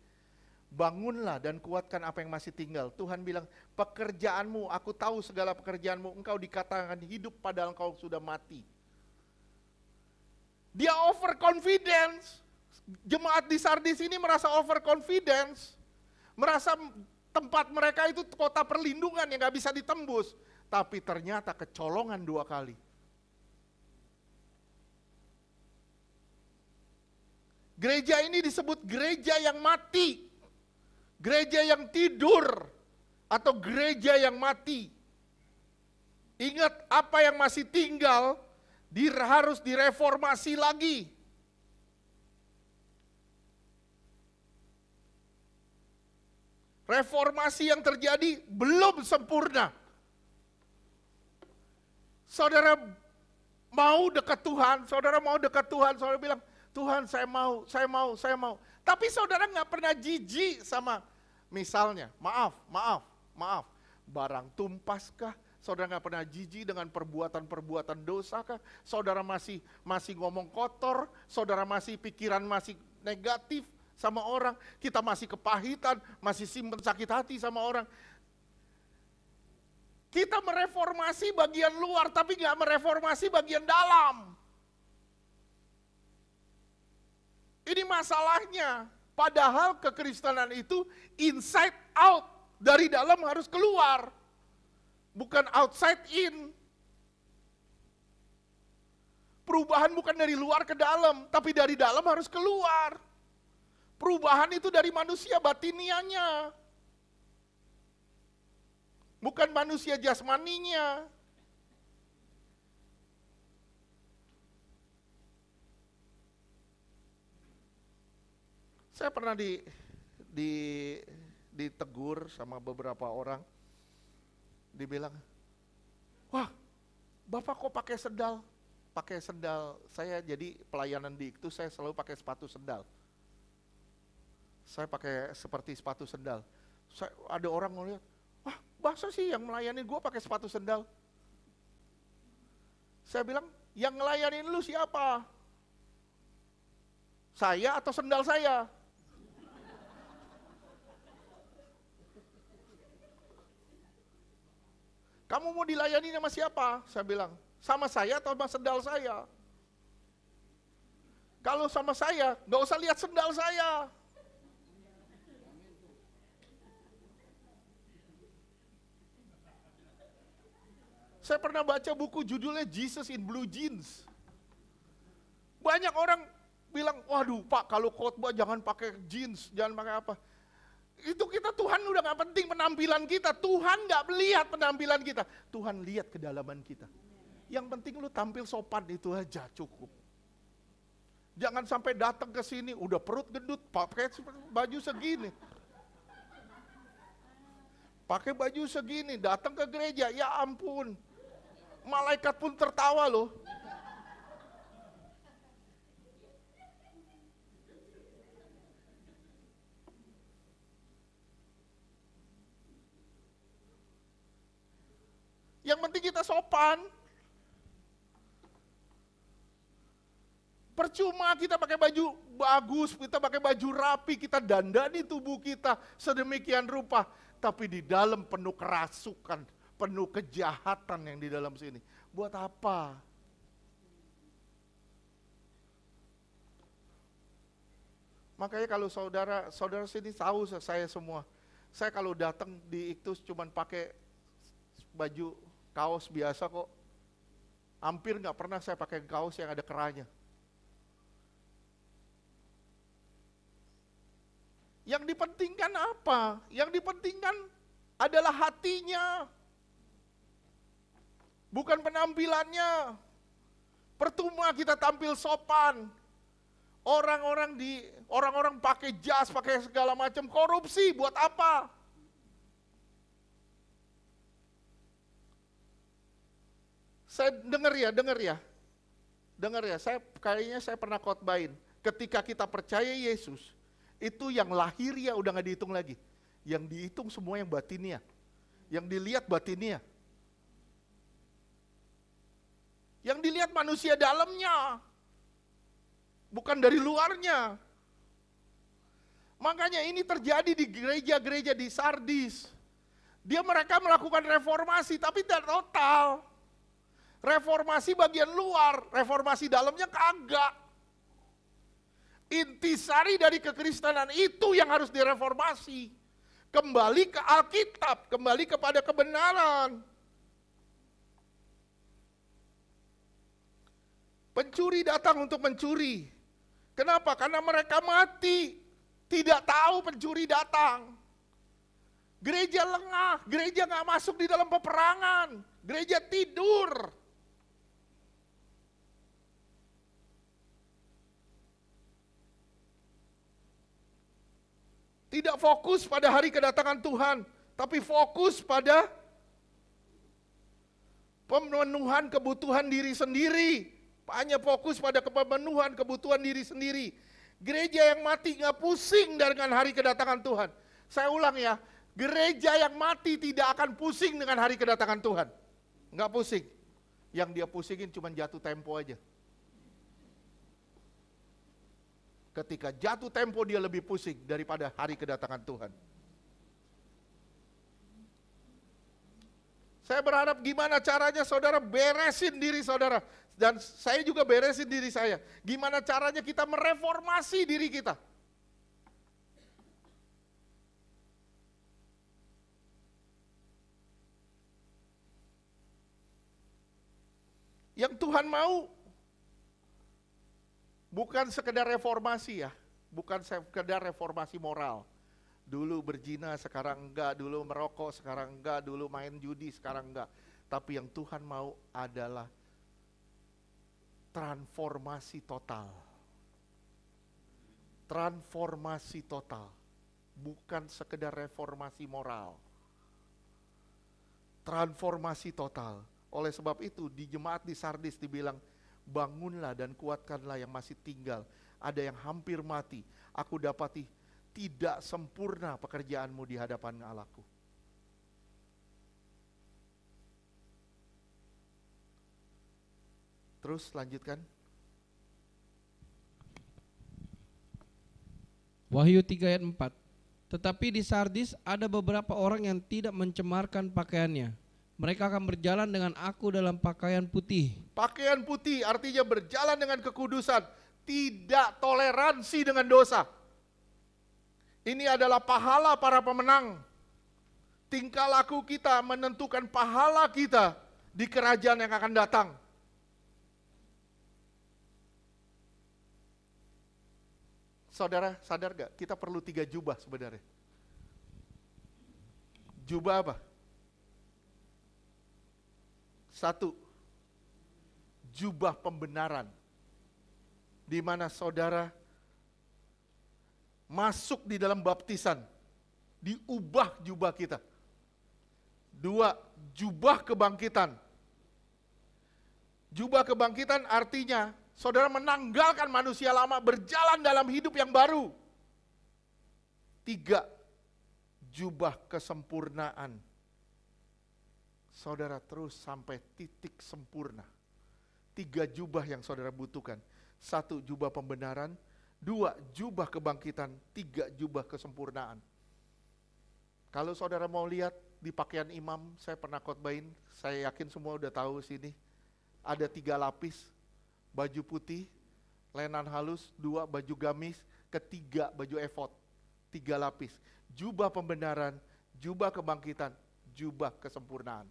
bangunlah dan kuatkan apa yang masih tinggal. Tuhan bilang, pekerjaanmu, aku tahu segala pekerjaanmu, engkau dikatakan hidup padahal engkau sudah mati. Dia overconfidence. Jemaat di Sardis ini merasa overconfidence. Merasa tempat mereka itu kota perlindungan yang gak bisa ditembus. Tapi ternyata kecolongan 2 kali. Gereja ini disebut gereja yang mati. Gereja yang tidur. Atau gereja yang mati. Ingat apa yang masih tinggal harus direformasi lagi. Reformasi yang terjadi belum sempurna. Saudara mau dekat Tuhan, saudara bilang, Tuhan saya mau. Tapi saudara nggak pernah jijik sama, misalnya, maaf, barang tumpas kah? Saudara nggak pernah jijik dengan perbuatan-perbuatan dosa kah? Saudara masih ngomong kotor, saudara masih pikiran masih negatif sama orang, kita masih kepahitan, masih simpen sakit hati sama orang. Kita mereformasi bagian luar, tapi nggak mereformasi bagian dalam. Ini masalahnya. Padahal kekristenan itu inside out, dari dalam harus keluar. Bukan outside in. Perubahan bukan dari luar ke dalam, tapi dari dalam harus keluar. Perubahan itu dari manusia batinianya. Bukan manusia jasmaninya. Saya pernah ditegur sama beberapa orang. Dibilang, wah, Bapak kok pakai sendal? Pakai sendal, saya jadi pelayanan di itu saya selalu pakai sepatu sendal. Saya pakai seperti sepatu sendal. Ada orang ngeliat, wah, masa sih yang melayani gue pakai sepatu sendal? Saya bilang, yang ngelayanin lu siapa? Saya atau sendal saya? Kamu mau dilayani sama siapa? Saya bilang, sama saya atau sama sendal saya? Kalau sama saya, gak usah lihat sendal saya. Saya pernah baca buku judulnya Jesus in Blue Jeans. Banyak orang bilang, waduh Pak, kalau khotbah jangan pakai jeans, jangan pakai apa. Itu kita, Tuhan udah gak penting penampilan kita. Tuhan gak melihat penampilan kita. Tuhan lihat kedalaman kita. Yang penting lu tampil sopan, itu aja cukup. Jangan sampai datang ke sini udah perut gendut, pakai baju segini. Pakai baju segini, datang ke gereja, ya ampun. Malaikat pun tertawa loh. Yang penting kita sopan. Percuma kita pakai baju bagus, kita pakai baju rapi, kita dandani tubuh kita sedemikian rupa. Tapi di dalam penuh kerasukan, penuh kejahatan yang di dalam sini. Buat apa? Makanya kalau saudara sini tahu saya semua. Saya kalau datang di Iktus cuman pakai baju kaos biasa kok. Hampir nggak pernah saya pakai kaos yang ada kerahnya. Yang dipentingkan apa? Yang dipentingkan adalah hatinya. Bukan penampilannya. Percuma kita tampil sopan. Orang-orang pakai jas, pakai segala macam, korupsi buat apa? Saya dengar ya, saya pernah khotbahin. Ketika kita percaya Yesus, itu yang lahirnya udah gak dihitung lagi. Yang dihitung semua yang batinnya. Yang dilihat batinnya. Yang dilihat manusia dalamnya. Bukan dari luarnya. Makanya ini terjadi di gereja-gereja di Sardis. Mereka melakukan reformasi tapi tidak total. Reformasi bagian luar, reformasi dalamnya kagak. Intisari dari kekristenan itu yang harus direformasi. Kembali ke Alkitab, kembali kepada kebenaran. Pencuri datang untuk mencuri. Kenapa? Karena mereka mati. Tidak tahu pencuri datang. Gereja lengah, gereja gak masuk di dalam peperangan. Gereja tidur. Tidak fokus pada hari kedatangan Tuhan, tapi fokus pada pemenuhan kebutuhan diri sendiri. Hanya fokus pada pemenuhan kebutuhan diri sendiri. Gereja yang mati gak pusing dengan hari kedatangan Tuhan. Saya ulang ya, gereja yang mati tidak akan pusing dengan hari kedatangan Tuhan. Gak pusing. Yang dia pusingin cuma jatuh tempo aja. Ketika jatuh tempo dia lebih pusing daripada hari kedatangan Tuhan. Saya berharap gimana caranya saudara beresin diri saudara. Dan saya juga beresin diri saya. Gimana caranya kita mereformasi diri kita. Yang Tuhan mau bukan sekedar reformasi ya. bukan sekedar reformasi moral. Dulu berzina, sekarang enggak, dulu merokok, sekarang enggak, dulu main judi, sekarang enggak. Tapi yang Tuhan mau adalah transformasi total. Transformasi total. Bukan sekedar reformasi moral. Transformasi total. Oleh sebab itu di jemaat di Sardis dibilang, bangunlah dan kuatkanlah yang masih tinggal. Ada yang hampir mati. Aku dapati tidak sempurna pekerjaanmu di hadapan Allahku. Terus lanjutkan. Wahyu 3 ayat 4. Tetapi di Sardis ada beberapa orang yang tidak mencemarkan pakaiannya. Mereka akan berjalan dengan aku dalam pakaian putih. Pakaian putih artinya berjalan dengan kekudusan, tidak toleransi dengan dosa. Ini adalah pahala para pemenang. Tingkah laku kita menentukan pahala kita di kerajaan yang akan datang. Saudara sadar gak? Kita perlu 3 jubah sebenarnya. Jubah apa? 1, jubah pembenaran. Di mana saudara masuk di dalam baptisan, diubah jubah kita. 2, jubah kebangkitan. Jubah kebangkitan artinya saudara menanggalkan manusia lama, berjalan dalam hidup yang baru. 3, jubah kesempurnaan. Saudara terus sampai titik sempurna. 3 jubah yang saudara butuhkan. 1, jubah pembenaran. 2, jubah kebangkitan. 3, jubah kesempurnaan. Kalau saudara mau lihat di pakaian imam, saya pernah khotbahin, saya yakin semua udah tahu sini. Ada 3 lapis, baju putih, lenan halus, 2 baju gamis, ketiga baju efod. 3 lapis. Jubah pembenaran, jubah kebangkitan, jubah kesempurnaan.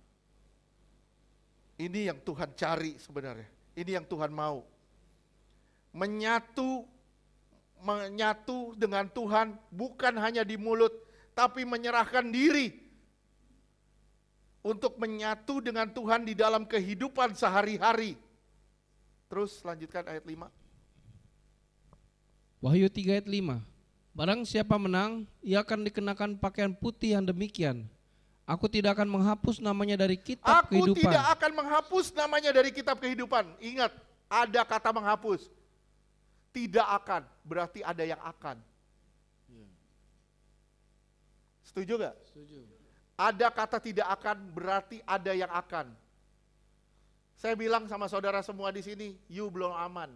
Ini yang Tuhan cari sebenarnya. Ini yang Tuhan mau. Menyatu dengan Tuhan bukan hanya di mulut, tapi menyerahkan diri untuk menyatu dengan Tuhan di dalam kehidupan sehari-hari. Terus lanjutkan ayat 5. Wahyu 3 ayat 5. Barang siapa menang, ia akan dikenakan pakaian putih yang demikian. Aku tidak akan menghapus namanya dari kitab kehidupan. Aku tidak akan menghapus namanya dari kitab kehidupan. Ingat, ada kata menghapus. Tidak akan, berarti ada yang akan. Setuju gak? Setuju. Ada kata tidak akan, berarti ada yang akan. Saya bilang sama saudara semua di sini, you belum aman.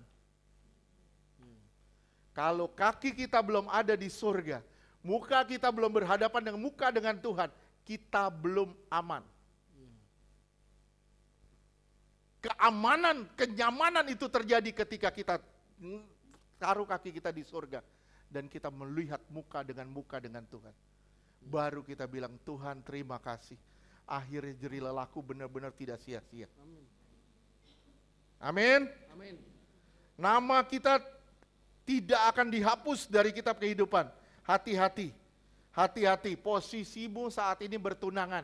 Kalau kaki kita belum ada di surga, muka kita belum berhadapan dengan muka dengan Tuhan, kita belum aman. Keamanan, kenyamanan itu terjadi ketika kita taruh kaki kita di surga dan kita melihat muka dengan Tuhan. Baru kita bilang, Tuhan terima kasih. Akhirnya jerih lelahku benar-benar tidak sia-sia. Amin. Amin. Nama kita tidak akan dihapus dari kitab kehidupan. Hati-hati. Hati-hati, posisimu saat ini bertunangan.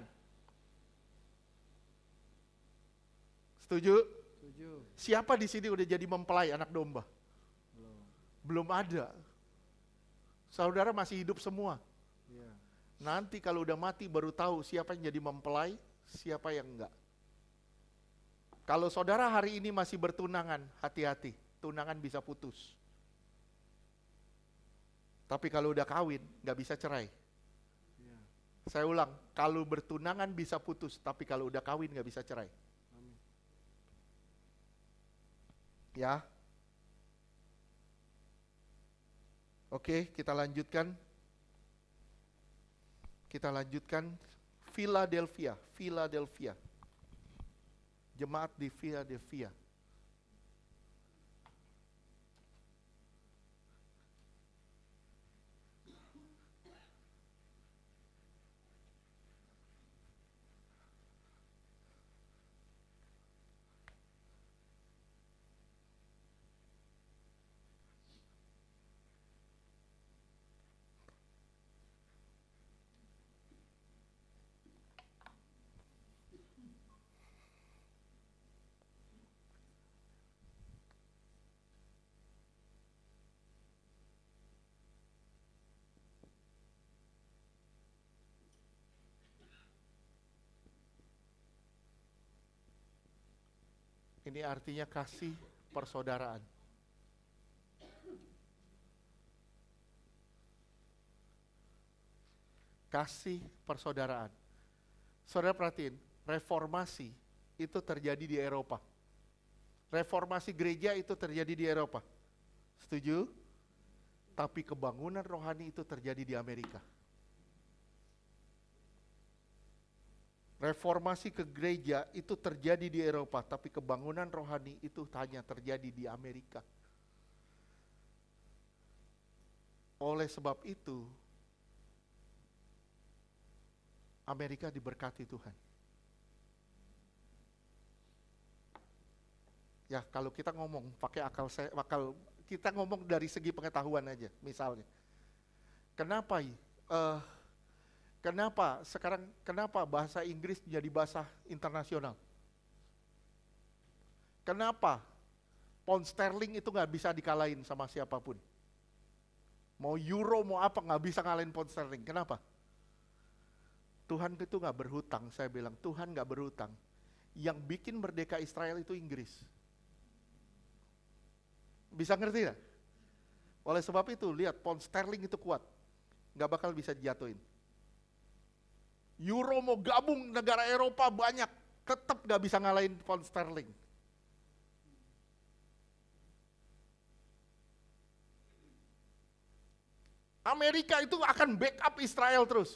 Setuju? Setuju. Siapa di sini udah jadi mempelai anak domba? Belum ada. Saudara masih hidup semua. Ya. Nanti kalau udah mati baru tahu siapa yang jadi mempelai, siapa yang enggak. Kalau saudara hari ini masih bertunangan, hati-hati. Tunangan bisa putus. Tapi kalau udah kawin, nggak bisa cerai. Ya. Saya ulang, kalau bertunangan bisa putus, tapi kalau udah kawin nggak bisa cerai. Amin. Ya. Oke, kita lanjutkan. Kita lanjutkan. Philadelphia, Philadelphia. Jemaat di Philadelphia. Ini artinya kasih persaudaraan. Kasih persaudaraan. Saudara perhatiin, reformasi itu terjadi di Eropa. Reformasi gereja itu terjadi di Eropa. Setuju? Tapi kebangunan rohani itu terjadi di Amerika. Reformasi ke gereja itu terjadi di Eropa, tapi kebangunan rohani itu hanya terjadi di Amerika. Oleh sebab itu, Amerika diberkati Tuhan. Ya, kalau kita ngomong pakai akal kita ngomong dari segi pengetahuan aja, misalnya. Kenapa bahasa Inggris menjadi bahasa internasional? Kenapa pound sterling itu nggak bisa dikalahin sama siapapun? Mau euro, mau apa, nggak bisa ngalahin pound sterling. Kenapa? Tuhan itu nggak berhutang, saya bilang Tuhan nggak berhutang. Yang bikin merdeka Israel itu Inggris. Bisa ngerti nggak? Oleh sebab itu, lihat pound sterling itu kuat, nggak bakal bisa dijatuhin. Euro mau gabung negara Eropa banyak, tetap gak bisa ngalahin pound sterling. Amerika itu akan backup Israel terus.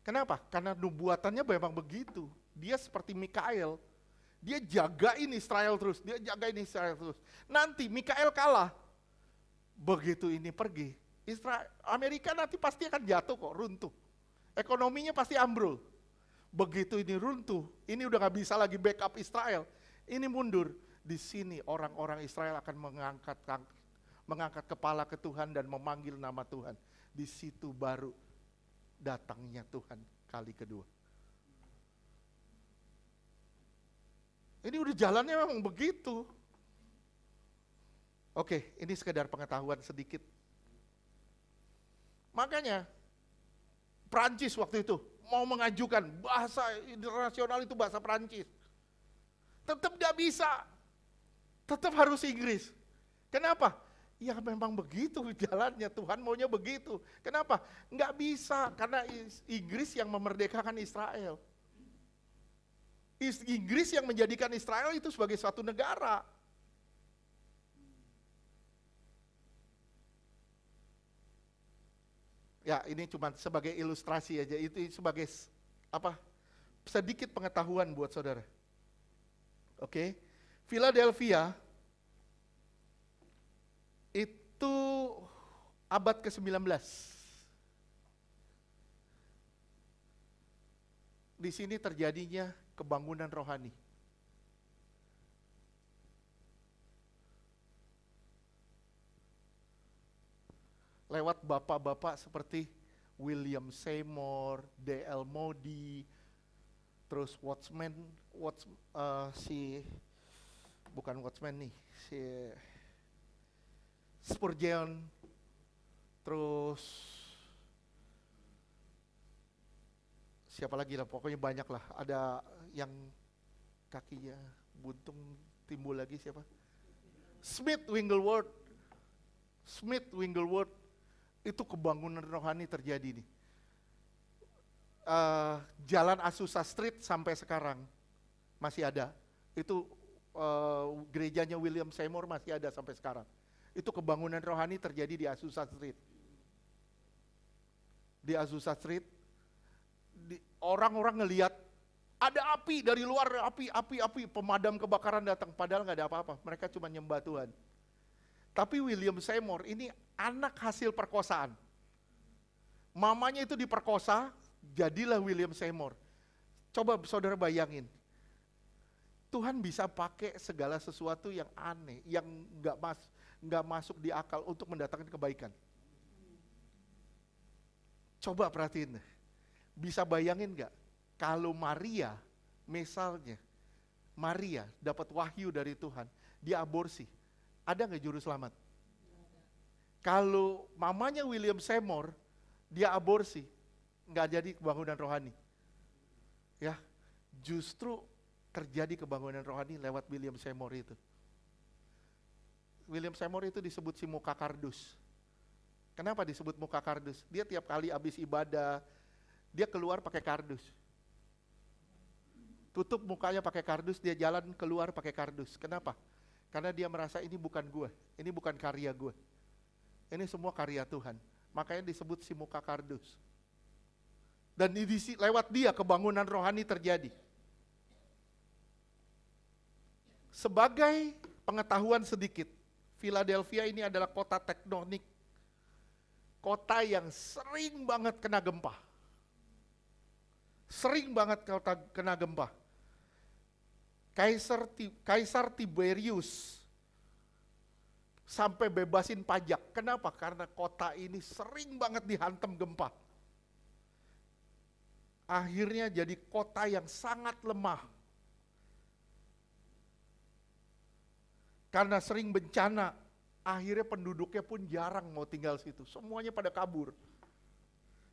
Kenapa? Karena nubuatannya memang begitu. Dia seperti Mikael. Dia jagain Israel terus. Nanti Mikael kalah. Begitu ini pergi, Amerika nanti pasti akan jatuh kok, runtuh. Ekonominya pasti ambrol. Begitu ini runtuh, ini udah gak bisa lagi backup Israel. Ini mundur. Di sini orang-orang Israel akan mengangkat kepala ke Tuhan dan memanggil nama Tuhan. Di situ baru datangnya Tuhan kali kedua. Ini udah jalannya memang begitu. Oke, ini sekedar pengetahuan sedikit. Makanya Prancis waktu itu mau mengajukan bahasa internasional itu bahasa Prancis. Tetap gak bisa. Tetap harus Inggris. Kenapa? Ya memang begitu jalannya, Tuhan maunya begitu. Kenapa? Nggak bisa, karena Inggris yang memerdekakan Israel. Inggris yang menjadikan Israel itu sebagai suatu negara. Ya, ini cuma sebagai ilustrasi aja, itu sebagai sedikit pengetahuan buat saudara. Oke. Philadelphia itu abad ke-19. Di sini terjadinya kebangunan rohani. Lewat bapak-bapak seperti William Seymour, D.L. Moody, terus Spurgeon, terus siapa lagi lah, pokoknya banyak lah. Ada yang kakinya buntung timbul lagi siapa? Smith Wigglesworth. Itu kebangunan rohani terjadi nih. Jalan Azusa Street sampai sekarang masih ada. Itu gerejanya William Seymour masih ada sampai sekarang. Itu kebangunan rohani terjadi di Azusa Street. Di Azusa Street, orang-orang ngelihat ada api dari luar, api, pemadam kebakaran datang, padahal nggak ada apa-apa. Mereka cuma nyembah Tuhan. Tapi William Seymour ini anak hasil perkosaan. Mamanya itu diperkosa, jadilah William Seymour. Coba saudara bayangin, Tuhan bisa pakai segala sesuatu yang aneh, yang nggak masuk di akal untuk mendatangkan kebaikan. Coba perhatiin, bisa bayangin nggak kalau Maria, misalnya Maria dapat wahyu dari Tuhan, dia aborsi. Ada nggak juru selamat? Kalau mamanya William Seymour, dia aborsi, nggak jadi kebangunan rohani. Ya, Justru terjadi kebangunan rohani lewat William Seymour itu. William Seymour itu disebut si muka kardus. Kenapa disebut muka kardus? Dia tiap kali habis ibadah, dia keluar pakai kardus. Tutup mukanya pakai kardus, dia jalan keluar pakai kardus. Kenapa? Karena dia merasa ini bukan gue, ini bukan karya gue. Ini semua karya Tuhan. Makanya disebut si muka kardus. Dan lewat dia kebangunan rohani terjadi. Sebagai pengetahuan sedikit, Philadelphia ini adalah kota tektonik. Kota yang sering banget kena gempa. Sering banget kena gempa. Kaisar Tiberius sampai bebasin pajak. Kenapa? Karena kota ini sering banget dihantam gempa. Akhirnya jadi kota yang sangat lemah. Karena sering bencana, akhirnya penduduknya pun jarang mau tinggal situ. Semuanya pada kabur.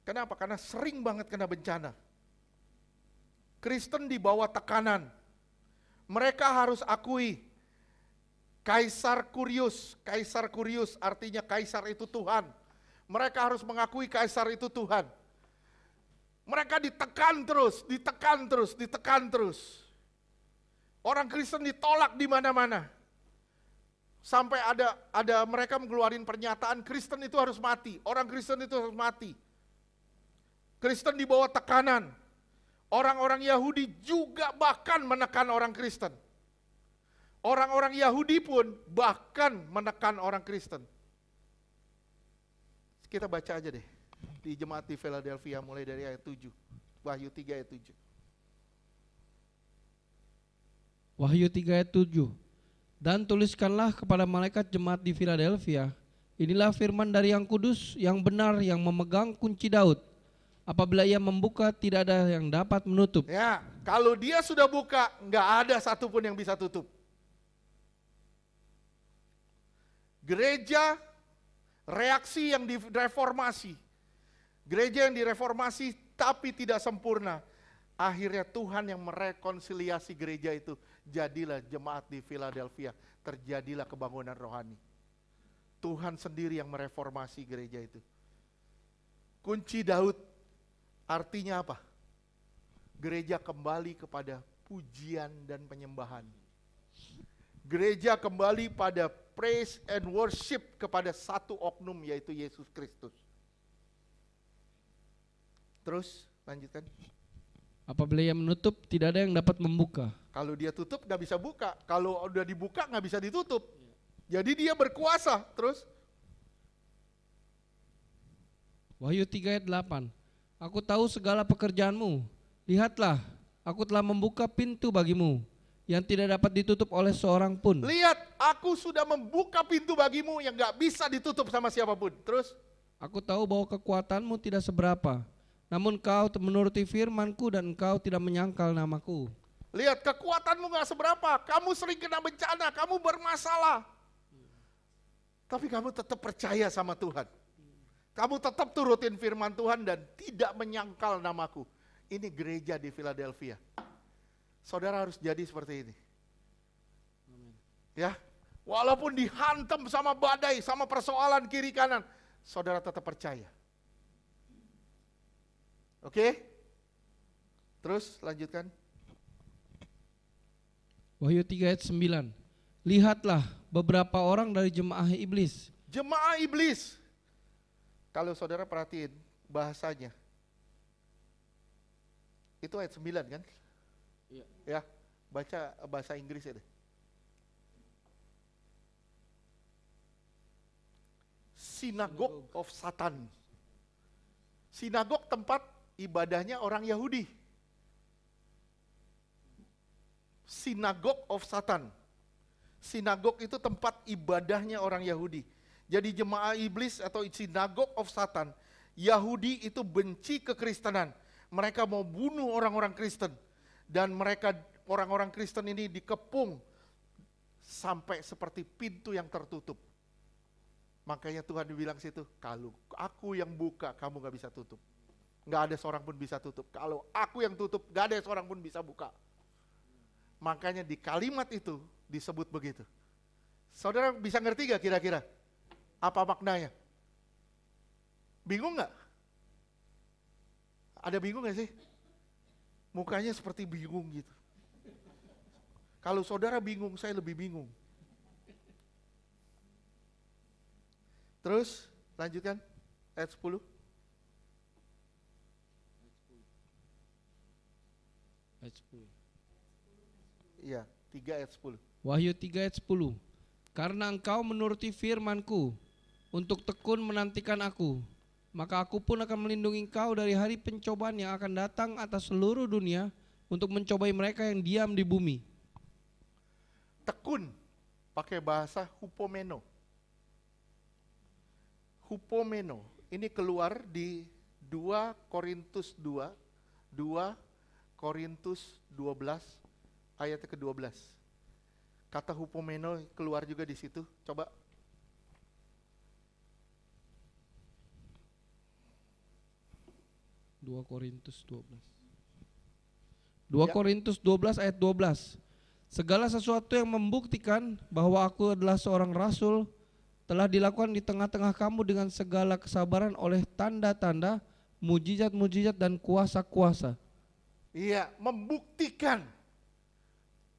Kenapa? Karena sering banget kena bencana. Kristen di bawah tekanan. Mereka harus akui Kaisar Kurius artinya kaisar itu Tuhan. Mereka harus mengakui kaisar itu Tuhan. Mereka ditekan terus. Orang Kristen ditolak di mana-mana. Sampai ada mereka mengeluarkan pernyataan Kristen itu harus mati. Orang Kristen itu harus mati. Kristen di bawah tekanan. Orang-orang Yahudi juga bahkan menekan orang Kristen. Orang-orang Yahudi pun bahkan menekan orang Kristen. Kita baca aja deh di jemaat di Philadelphia mulai dari ayat 7. Wahyu 3 ayat 7. Wahyu 3 ayat 7. Dan tuliskanlah kepada malaikat jemaat di Philadelphia, inilah firman dari yang kudus, yang benar, yang memegang kunci Daud. Apabila ia membuka, tidak ada yang dapat menutup. Ya, kalau dia sudah buka, nggak ada satupun yang bisa tutup. Gereja, reaksi yang direformasi. Gereja yang direformasi tapi tidak sempurna. Akhirnya Tuhan yang merekonsiliasi gereja itu. Jadilah jemaat di Philadelphia. Terjadilah kebangunan rohani. Tuhan sendiri yang mereformasi gereja itu. Kunci Daud. Artinya apa? Gereja kembali kepada pujian dan penyembahan. Gereja kembali pada praise and worship kepada satu oknum yaitu Yesus Kristus. Terus lanjutkan. Apabila ia menutup, tidak ada yang dapat membuka. Kalau dia tutup nggak bisa buka. Kalau udah dibuka nggak bisa ditutup. Jadi dia berkuasa. Terus. Wahyu 3 ayat 8. Aku tahu segala pekerjaanmu. Lihatlah, aku telah membuka pintu bagimu yang tidak dapat ditutup oleh seorang pun. Lihat, aku sudah membuka pintu bagimu yang gak bisa ditutup sama siapapun. Terus? Aku tahu bahwa kekuatanmu tidak seberapa, namun kau menuruti firmanku dan engkau tidak menyangkal namaku. Lihat, kekuatanmu gak seberapa. Kamu sering kena bencana, kamu bermasalah. Tapi kamu tetap percaya sama Tuhan. Kamu tetap turutin firman Tuhan dan tidak menyangkal namaku. Ini gereja di Philadelphia. Saudara harus jadi seperti ini. Ya, walaupun dihantam sama badai, sama persoalan kiri kanan, saudara tetap percaya. Oke? Terus lanjutkan. Wahyu 3 ayat 9. Lihatlah beberapa orang dari jemaah iblis. Jemaah iblis. Kalau saudara perhatiin bahasanya. Itu ayat 9 kan? Iya. Ya, baca bahasa Inggris ya deh. Synagogue of Satan. Sinagog tempat ibadahnya orang Yahudi. Synagogue of Satan. Sinagog itu tempat ibadahnya orang Yahudi. Jadi jemaah iblis atau Synagogue of Satan, Yahudi itu benci kekristenan. Mereka mau bunuh orang-orang Kristen. Dan mereka, orang-orang Kristen ini dikepung sampai seperti pintu yang tertutup. Makanya Tuhan bilang situ, kalau aku yang buka, kamu gak bisa tutup. Nggak ada seorang pun bisa tutup. Kalau aku yang tutup, nggak ada seorang pun bisa buka. Makanya di kalimat itu disebut begitu. Saudara bisa ngerti gak kira-kira apa maknanya? Bingung gak? Ada bingung gak sih? Mukanya seperti bingung gitu. Kalau saudara bingung, saya lebih bingung. Terus lanjutkan ayat 10. Ayat 10. Iya, 3 ayat 10. Wahyu 3 ayat 10. Karena engkau menuruti firman-Ku untuk tekun menantikan aku, maka aku pun akan melindungi engkau dari hari pencobaan yang akan datang atas seluruh dunia untuk mencobai mereka yang diam di bumi. Tekun pakai bahasa hupomeno. Hupomeno ini keluar di 2 Korintus 2 Korintus 12 ayat ke-12. Kata hupomeno keluar juga di situ. Coba. Dua Korintus 12 Ya. Korintus 12 ayat 12. Segala sesuatu yang membuktikan bahwa aku adalah seorang rasul telah dilakukan di tengah-tengah kamu dengan segala kesabaran oleh tanda-tanda, mujizat-mujizat dan kuasa-kuasa. Iya, membuktikan.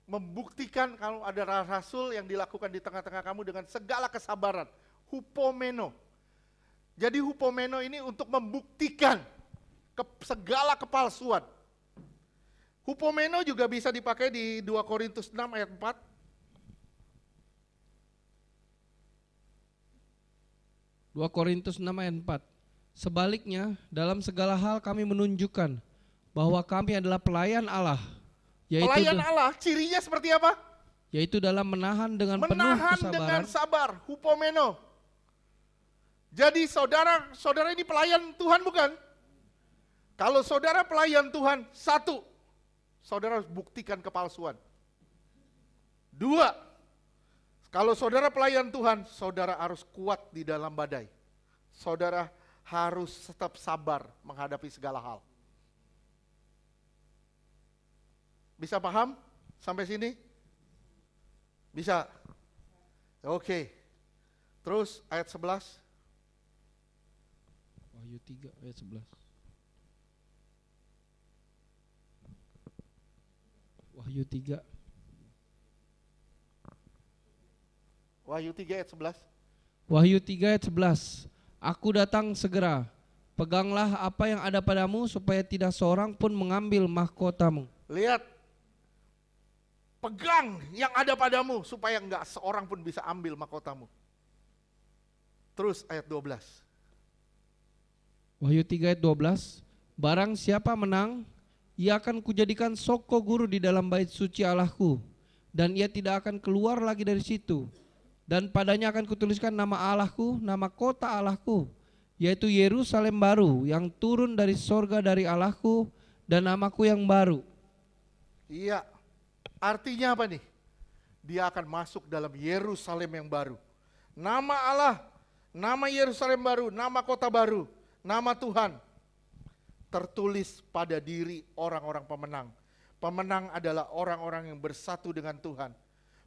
Membuktikan kalau ada rasul yang dilakukan di tengah-tengah kamu dengan segala kesabaran. Hupomeno. Jadi hupomeno ini untuk membuktikan segala kepalsuan. Hupomeno juga bisa dipakai di 2 Korintus 6 ayat 4. Dua Korintus 6 ayat 4. Sebaliknya, dalam segala hal kami menunjukkan bahwa kami adalah pelayan Allah. Pelayan Allah, cirinya seperti apa? Yaitu dalam menahan dengan penuh Menahan kesabaran. dengan sabar, hupomeno. Jadi saudara ini pelayan Tuhan bukan? Kalau saudara pelayan Tuhan, 1, saudara harus buktikan kepalsuan. 2, kalau saudara pelayan Tuhan, saudara harus kuat di dalam badai. Saudara harus tetap sabar menghadapi segala hal. Bisa paham sampai sini? Bisa? Oke. Terus ayat 11. Wahyu 3 ayat 11. Wahyu 3. Wahyu 3 ayat 11. Wahyu 3 ayat 11. Aku datang segera. Peganglah apa yang ada padamu supaya tidak seorang pun mengambil mahkotamu. Lihat. Pegang yang ada padamu supaya enggak seorang pun bisa ambil mahkotamu. Terus ayat 12. Wahyu 3 ayat 12. Barang siapa menang, ia akan kujadikan soko guru di dalam bait suci Allahku, dan ia tidak akan keluar lagi dari situ. Dan padanya akan kutuliskan nama Allahku, nama kota Allahku, yaitu Yerusalem baru yang turun dari sorga dari Allahku, dan namaku yang baru. Iya. Artinya apa nih? Dia akan masuk dalam Yerusalem yang baru. Nama Allah, nama Yerusalem baru, nama kota baru, nama Tuhan tertulis pada diri orang-orang pemenang. Pemenang adalah orang-orang yang bersatu dengan Tuhan.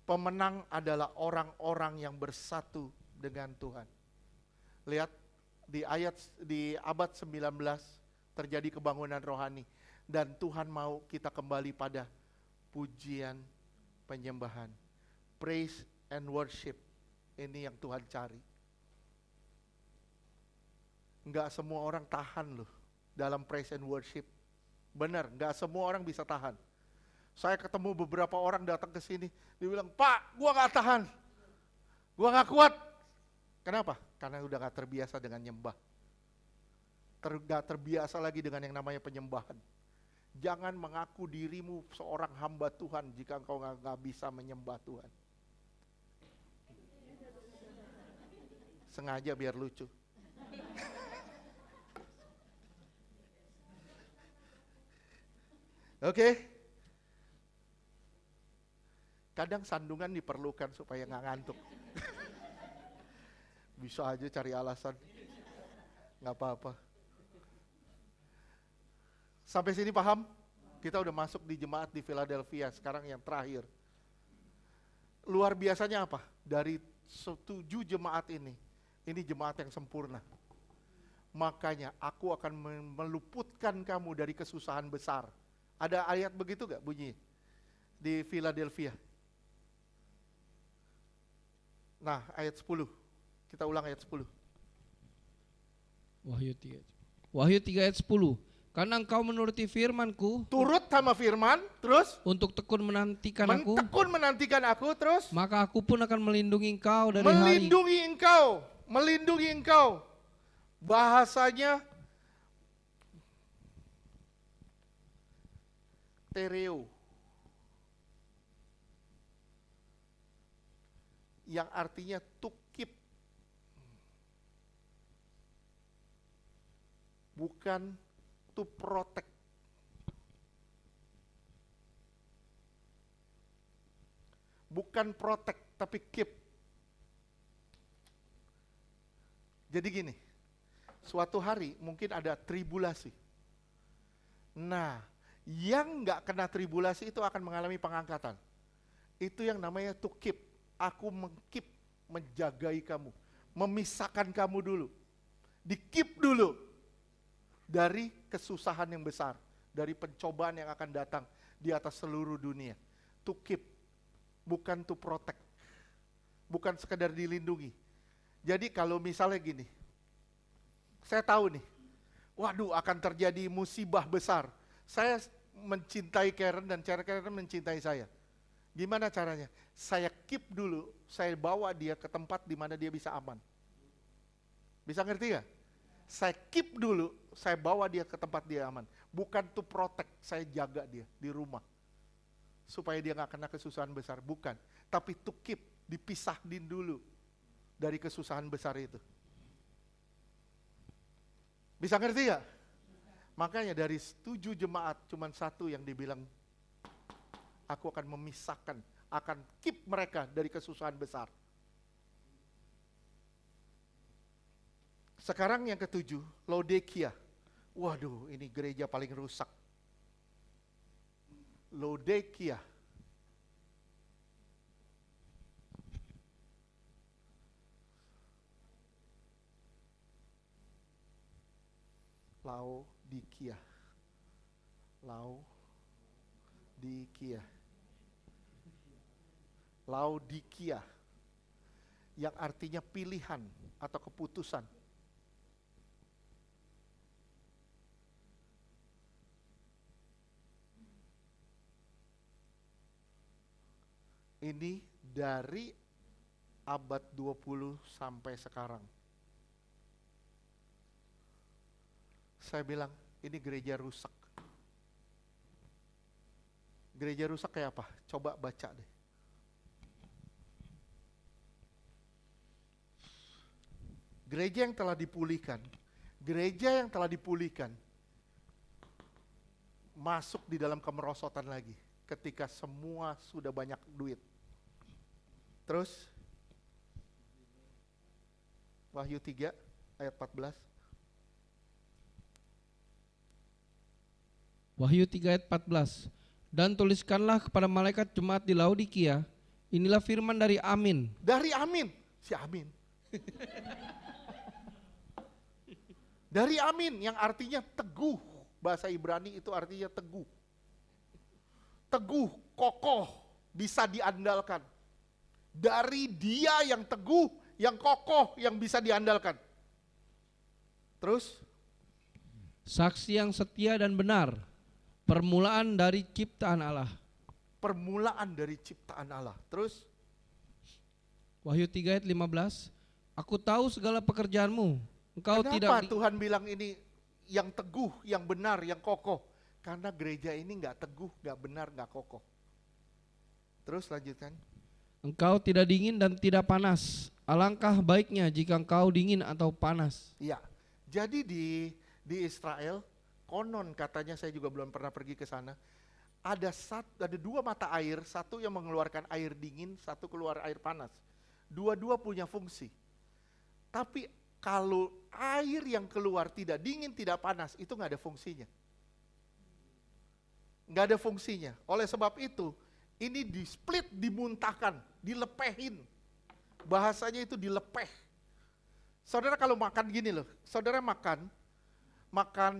Pemenang adalah orang-orang yang bersatu dengan Tuhan. Lihat di abad 19 terjadi kebangunan rohani dan Tuhan mau kita kembali pada pujian, penyembahan, praise and worship. Ini yang Tuhan cari. Enggak semua orang tahan loh dalam praise and worship. Benar, enggak semua orang bisa tahan. Saya ketemu beberapa orang datang ke sini, dia bilang, "Pak, gua enggak tahan. Gua enggak kuat." Kenapa? Karena udah enggak terbiasa dengan nyembah. Enggak terbiasa lagi dengan yang namanya penyembahan. Jangan mengaku dirimu seorang hamba Tuhan jika engkau nggak bisa menyembah Tuhan. Sengaja biar lucu. Oke. Kadang sandungan diperlukan supaya nggak ngantuk. Bisa aja cari alasan. Nggak apa-apa. Sampai sini paham? Kita udah masuk di jemaat di Philadelphia, sekarang yang terakhir. Luar biasanya apa? Dari 7 jemaat ini jemaat yang sempurna. Makanya aku akan meluputkan kamu dari kesusahan besar. Ada ayat begitu gak bunyi di Philadelphia? Nah, ayat 10. Kita ulang ayat 10. Wahyu 3 ayat 10. Karena engkau menuruti firman-Ku, Turut sama firman, terus untuk tekun menantikan aku, mentekun menantikan aku, terus maka aku pun akan melindungi engkau dari melindungi engkau. Bahasanya tereo, yang artinya to keep, bukan to protect. Bukan protect, tapi keep. Jadi gini, suatu hari mungkin ada tribulasi. Nah, yang nggak kena tribulasi itu akan mengalami pengangkatan. Itu yang namanya to keep. Aku meng-keep, menjagai kamu, memisahkan kamu dulu. Di-keep dulu dari kesusahan yang besar, dari pencobaan yang akan datang di atas seluruh dunia. To keep, bukan to protect, bukan sekedar dilindungi. Jadi kalau misalnya gini, saya tahu nih, waduh akan terjadi musibah besar. Saya mencintai Karen dan Karen mencintai saya. Gimana caranya? Saya keep dulu, saya bawa dia ke tempat di mana dia bisa aman. Bisa ngerti gak? Saya keep dulu, saya bawa dia ke tempat dia aman. Bukan to protect, saya jaga dia di rumah. Supaya dia gak kena kesusahan besar, bukan. Tapi to keep, dipisahin dulu dari kesusahan besar itu. Bisa ngerti gak? Makanya dari 7 jemaat, cuman 1 yang dibilang, aku akan memisahkan, akan keep mereka dari kesusahan besar. Sekarang yang ke-7, Laodikia. Waduh, ini gereja paling rusak. Laodikia. Laodikia. Laodikia. Yang artinya pilihan atau keputusan. Ini dari abad 20 sampai sekarang. Saya bilang, ini gereja rusak. Gereja rusak kayak apa? Coba baca deh. Gereja yang telah dipulihkan, masuk di dalam kemerosotan lagi. Ketika semua sudah banyak duit. Terus, Wahyu 3 ayat 14. Wahyu 3 ayat 14. Dan tuliskanlah kepada malaikat jemaat di Laodikia, inilah firman dari Amin. Dari Amin, si Amin. Dari Amin yang artinya teguh. Bahasa Ibrani itu artinya teguh. Teguh, kokoh, bisa diandalkan. Dari dia yang teguh, yang kokoh, yang bisa diandalkan. Terus? Saksi yang setia dan benar, permulaan dari ciptaan Allah. Permulaan dari ciptaan Allah. Terus? Wahyu 3 ayat 15. Aku tahu segala pekerjaanmu. Engkau Kenapa tidak Tuhan bilang ini yang teguh, yang benar, yang kokoh? Karena gereja ini gak teguh, gak benar, gak kokoh. Terus lanjutkan. Engkau tidak dingin dan tidak panas. Alangkah baiknya jika engkau dingin atau panas. Iya, jadi di Israel, konon katanya, saya juga belum pernah pergi ke sana, ada 2 mata air, satu yang mengeluarkan air dingin, satu keluar air panas. Dua-dua punya fungsi. Tapi kalau air yang keluar tidak dingin, tidak panas, itu gak ada fungsinya. nggak ada fungsinya. Oleh sebab itu, ini di-split, dimuntahkan, dilepehin. Bahasanya itu dilepeh. Saudara kalau makan gini loh, saudara makan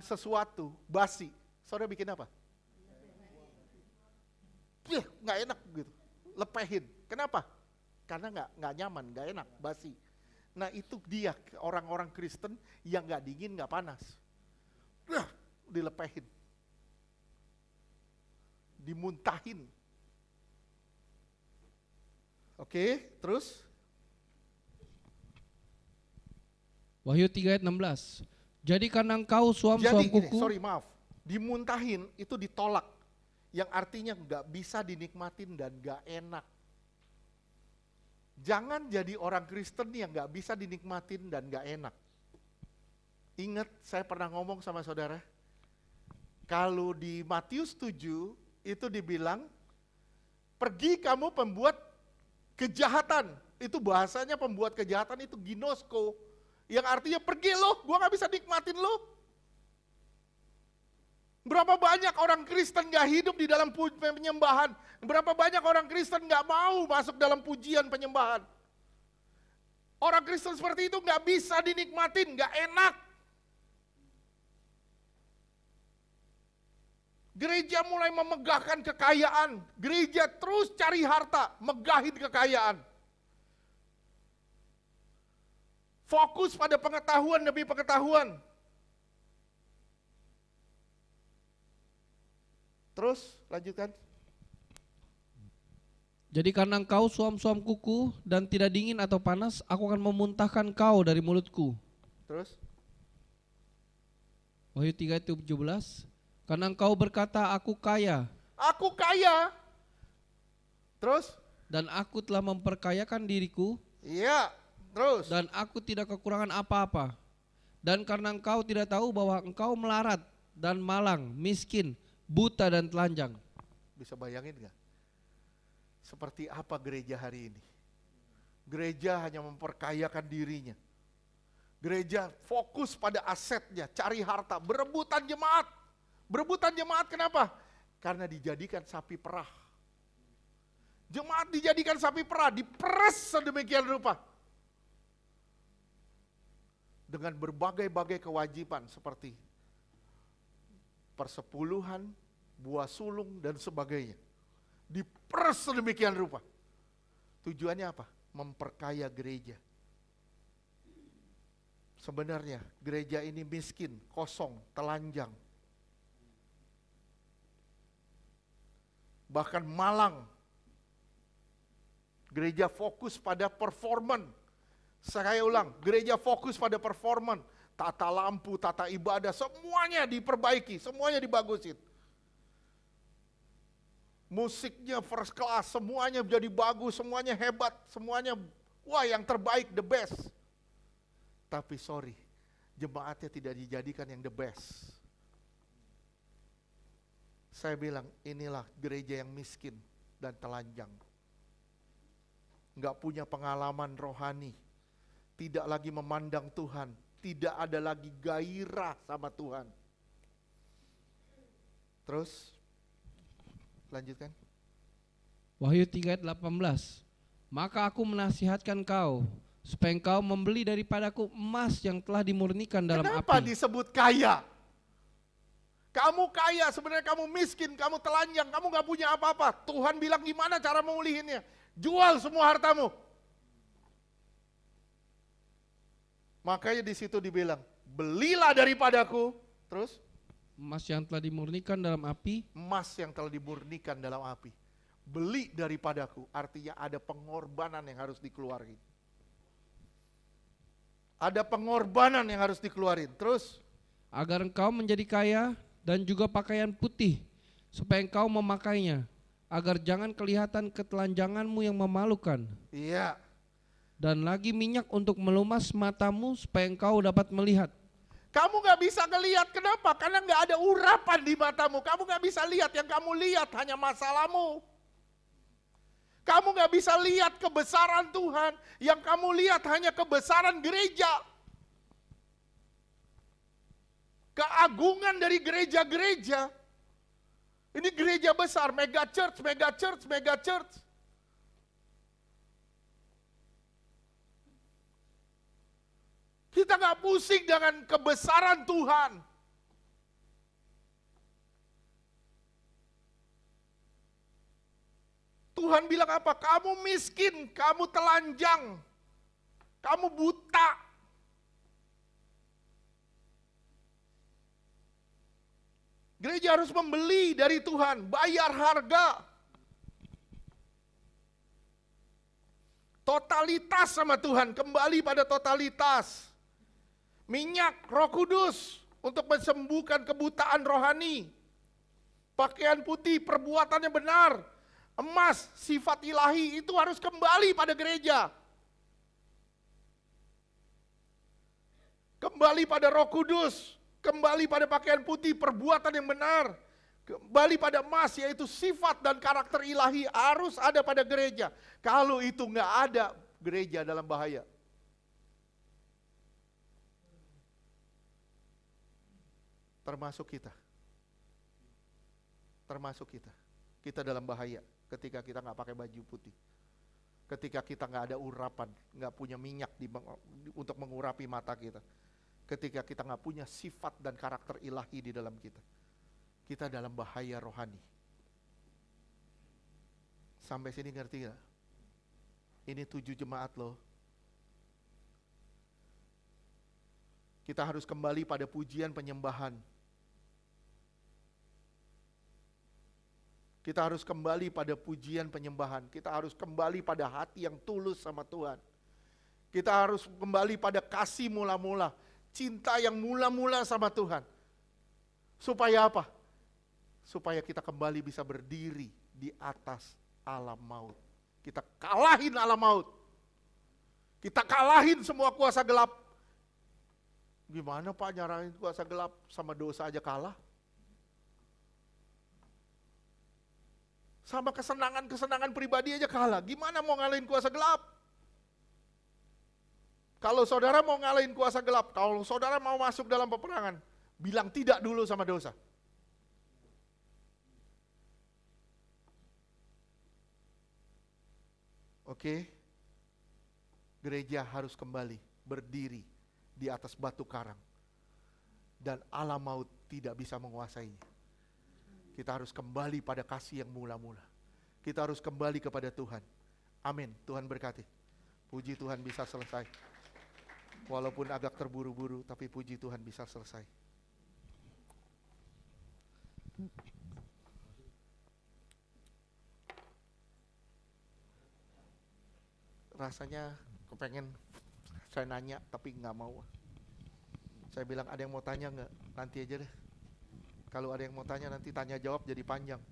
sesuatu basi, saudara bikin apa? Nggak enak gitu, lepehin. Kenapa? Karena nggak nyaman, nggak enak, basi. Nah itu dia orang-orang Kristen yang nggak dingin, nggak panas. Dilepehin, dimuntahin. Oke, terus? Wahyu 3 ayat 16. Jadi karena engkau suam-suam kuku. Dimuntahin itu ditolak. Yang artinya nggak bisa dinikmatin dan nggak enak. Jangan jadi orang Kristen yang nggak bisa dinikmatin dan nggak enak. Ingat, saya pernah ngomong sama saudara, kalau di Matius 7 itu dibilang, pergi kamu pembuat kejahatan. Itu bahasanya pembuat kejahatan itu ginosko. Yang artinya pergi lo, gua gak bisa nikmatin lo. Berapa banyak orang Kristen gak hidup di dalam penyembahan. Berapa banyak orang Kristen gak mau masuk dalam pujian penyembahan. Orang Kristen seperti itu gak bisa dinikmatin, gak enak. Gereja mulai memegahkan kekayaan. Gereja terus cari harta, megahin kekayaan. Fokus pada pengetahuan demi pengetahuan. Terus lanjutkan. Jadi karena engkau suam-suam kuku dan tidak dingin atau panas, aku akan memuntahkan kau dari mulutku. Terus? Wahyu 3 ayat 17. Karena engkau berkata, aku kaya. Aku kaya. Terus? Dan aku telah memperkayakan diriku. Iya. Terus? Dan aku tidak kekurangan apa-apa. Dan karena engkau tidak tahu bahwa engkau melarat dan malang, miskin, buta dan telanjang. Bisa bayangin gak? Seperti apa gereja hari ini? Gereja hanya memperkayakan dirinya. Gereja fokus pada asetnya, cari harta, berebutan jemaat. Berebutan jemaat kenapa? Karena dijadikan sapi perah. Jemaat dijadikan sapi perah, diperes sedemikian rupa. Dengan berbagai-bagai kewajiban seperti persepuluhan, buah sulung dan sebagainya. Diperes sedemikian rupa. Tujuannya apa? Memperkaya gereja. Sebenarnya gereja ini miskin, kosong, telanjang. Bahkan malang. Gereja fokus pada performan. Saya ulang, gereja fokus pada performan. Tata lampu, tata ibadah, semuanya diperbaiki, semuanya dibagusin. Musiknya first class, semuanya jadi bagus, semuanya hebat, semuanya wah yang terbaik, the best. Tapi sorry, jemaatnya tidak dijadikan yang the best. Saya bilang inilah gereja yang miskin dan telanjang. Enggak punya pengalaman rohani. Tidak lagi memandang Tuhan, tidak ada lagi gairah sama Tuhan. Terus, lanjutkan. Wahyu 3 ayat 18. Maka aku menasihatkan kau, supaya engkau membeli daripadaku emas yang telah dimurnikan dalam api. Kenapa disebut kaya? Kamu kaya, sebenarnya kamu miskin, kamu telanjang, kamu gak punya apa-apa. Tuhan bilang gimana cara memulihinnya? Jual semua hartamu. Makanya di situ dibilang, belilah daripadaku. Terus? Emas yang telah dimurnikan dalam api. Emas yang telah dimurnikan dalam api. Beli daripadaku, artinya ada pengorbanan yang harus dikeluarin. Ada pengorbanan yang harus dikeluarin. Terus? Agar engkau menjadi kaya dan juga pakaian putih, supaya engkau memakainya, agar jangan kelihatan ketelanjanganmu yang memalukan. Iya. Dan lagi minyak untuk melumas matamu supaya engkau dapat melihat. Kamu gak bisa ngelihat, kenapa? Karena gak ada urapan di matamu. Kamu gak bisa lihat, yang kamu lihat hanya masalahmu. Kamu gak bisa lihat kebesaran Tuhan, yang kamu lihat hanya kebesaran gereja. Keagungan dari gereja-gereja. Ini gereja besar, mega church, mega church, mega church. Kita nggak pusing dengan kebesaran Tuhan. Tuhan bilang apa? Kamu miskin, kamu telanjang, kamu buta. Gereja harus membeli dari Tuhan, bayar harga. Totalitas sama Tuhan, kembali pada totalitas. Minyak, Roh Kudus untuk mesembuhkan kebutaan rohani. Pakaian putih, perbuatannya benar. Emas, sifat ilahi itu harus kembali pada gereja. Kembali pada Roh Kudus, kembali pada pakaian putih, perbuatan yang benar. Kembali pada emas, yaitu sifat dan karakter ilahi harus ada pada gereja. Kalau itu nggak ada, gereja dalam bahaya. Termasuk kita. Termasuk kita. Kita dalam bahaya ketika kita nggak pakai baju putih. Ketika kita nggak ada urapan, nggak punya minyak untuk mengurapi mata kita. Ketika kita nggak punya sifat dan karakter ilahi di dalam kita. Kita dalam bahaya rohani. Sampai sini ngerti gak? Ini 7 jemaat loh. Kita harus kembali pada pujian penyembahan. Kita harus kembali pada pujian penyembahan. Kita harus kembali pada hati yang tulus sama Tuhan. Kita harus kembali pada kasih mula-mula. Cinta yang mula-mula sama Tuhan. Supaya apa? Supaya kita kembali bisa berdiri di atas alam maut. Kita kalahin alam maut. Kita kalahin semua kuasa gelap. Gimana Pak nyaranin kuasa gelap sama dosa aja kalah? Sama kesenangan-kesenangan pribadi aja kalah. Gimana mau ngalahin kuasa gelap? Kalau saudara mau ngalahin kuasa gelap, kalau saudara mau masuk dalam peperangan, bilang tidak dulu sama dosa. Oke? Gereja harus kembali berdiri di atas batu karang. Dan alam maut tidak bisa menguasainya. Kita harus kembali pada kasih yang mula-mula. Kita harus kembali kepada Tuhan. Amin. Tuhan berkati. Puji Tuhan bisa selesai. Walaupun agak terburu-buru, tapi puji Tuhan bisa selesai. Rasanya kepengen saya nanya, tapi nggak mau. Saya bilang ada yang mau tanya nggak? Nanti aja deh. Kalau ada yang mau tanya nanti tanya jawab jadi panjang.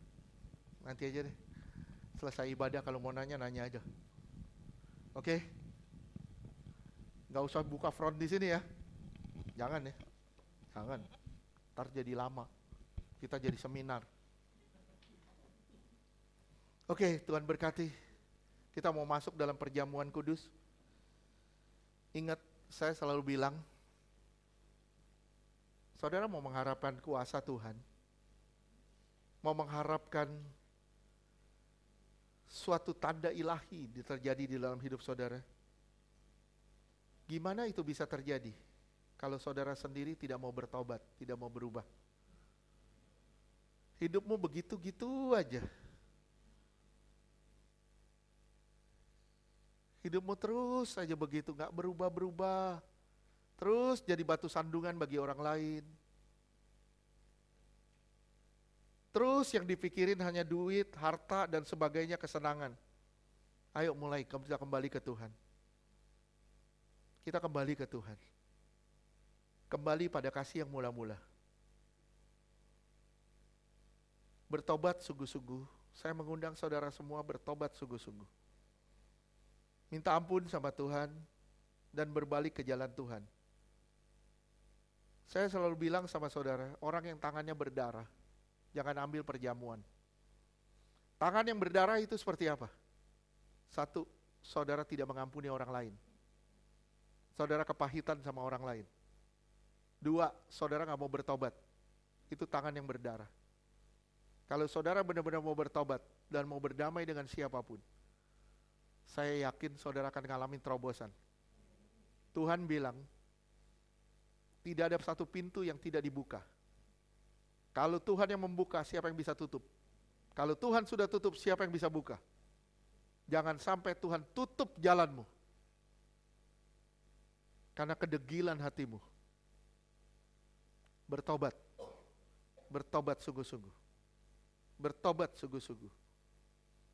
Nanti aja deh. Selesai ibadah kalau mau nanya aja. Oke? Gak usah buka front di sini ya. Jangan ya. Jangan. Ntar jadi lama. Kita jadi seminar. Oke, Tuhan berkati. Kita mau masuk dalam perjamuan kudus. Ingat, saya selalu bilang, saudara mau mengharapkan kuasa Tuhan, mau mengharapkan suatu tanda ilahi terjadi di dalam hidup saudara. Gimana itu bisa terjadi kalau saudara sendiri tidak mau bertobat, tidak mau berubah? Hidupmu begitu-gitu aja. Hidupmu terus aja begitu, gak berubah-berubah. Terus jadi batu sandungan bagi orang lain. Terus yang dipikirin hanya duit, harta, dan sebagainya, kesenangan. Ayo mulai, kita kembali ke Tuhan. Kita kembali ke Tuhan. Kembali pada kasih yang mula-mula. Bertobat sungguh-sungguh. Saya mengundang saudara semua bertobat sungguh-sungguh. Minta ampun sama Tuhan dan berbalik ke jalan Tuhan. Saya selalu bilang sama saudara, orang yang tangannya berdarah, jangan ambil perjamuan. Tangan yang berdarah itu seperti apa? Satu, saudara tidak mengampuni orang lain. Saudara kepahitan sama orang lain. Dua, saudara gak mau bertobat. Itu tangan yang berdarah. Kalau saudara benar-benar mau bertobat dan mau berdamai dengan siapapun, saya yakin saudara akan ngalamin terobosan. Tuhan bilang, tidak ada satu pintu yang tidak dibuka. Kalau Tuhan yang membuka, siapa yang bisa tutup? Kalau Tuhan sudah tutup, siapa yang bisa buka? Jangan sampai Tuhan tutup jalanmu karena kedegilan hatimu. Bertobat. Bertobat sungguh-sungguh. Bertobat sungguh-sungguh.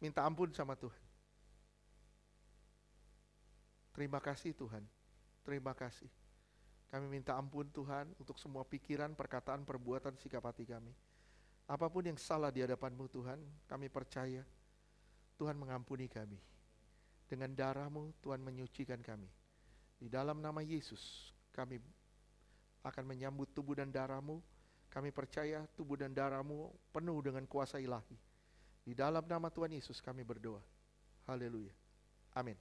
Minta ampun sama Tuhan. Terima kasih Tuhan. Terima kasih. Kami minta ampun Tuhan untuk semua pikiran, perkataan, perbuatan, sikap hati kami. Apapun yang salah di hadapan-Mu Tuhan, kami percaya Tuhan mengampuni kami. Dengan darah-Mu Tuhan menyucikan kami. Di dalam nama Yesus kami akan menyambut tubuh dan darah-Mu. Kami percaya tubuh dan darah-Mu penuh dengan kuasa ilahi. Di dalam nama Tuhan Yesus kami berdoa. Haleluya. Amin.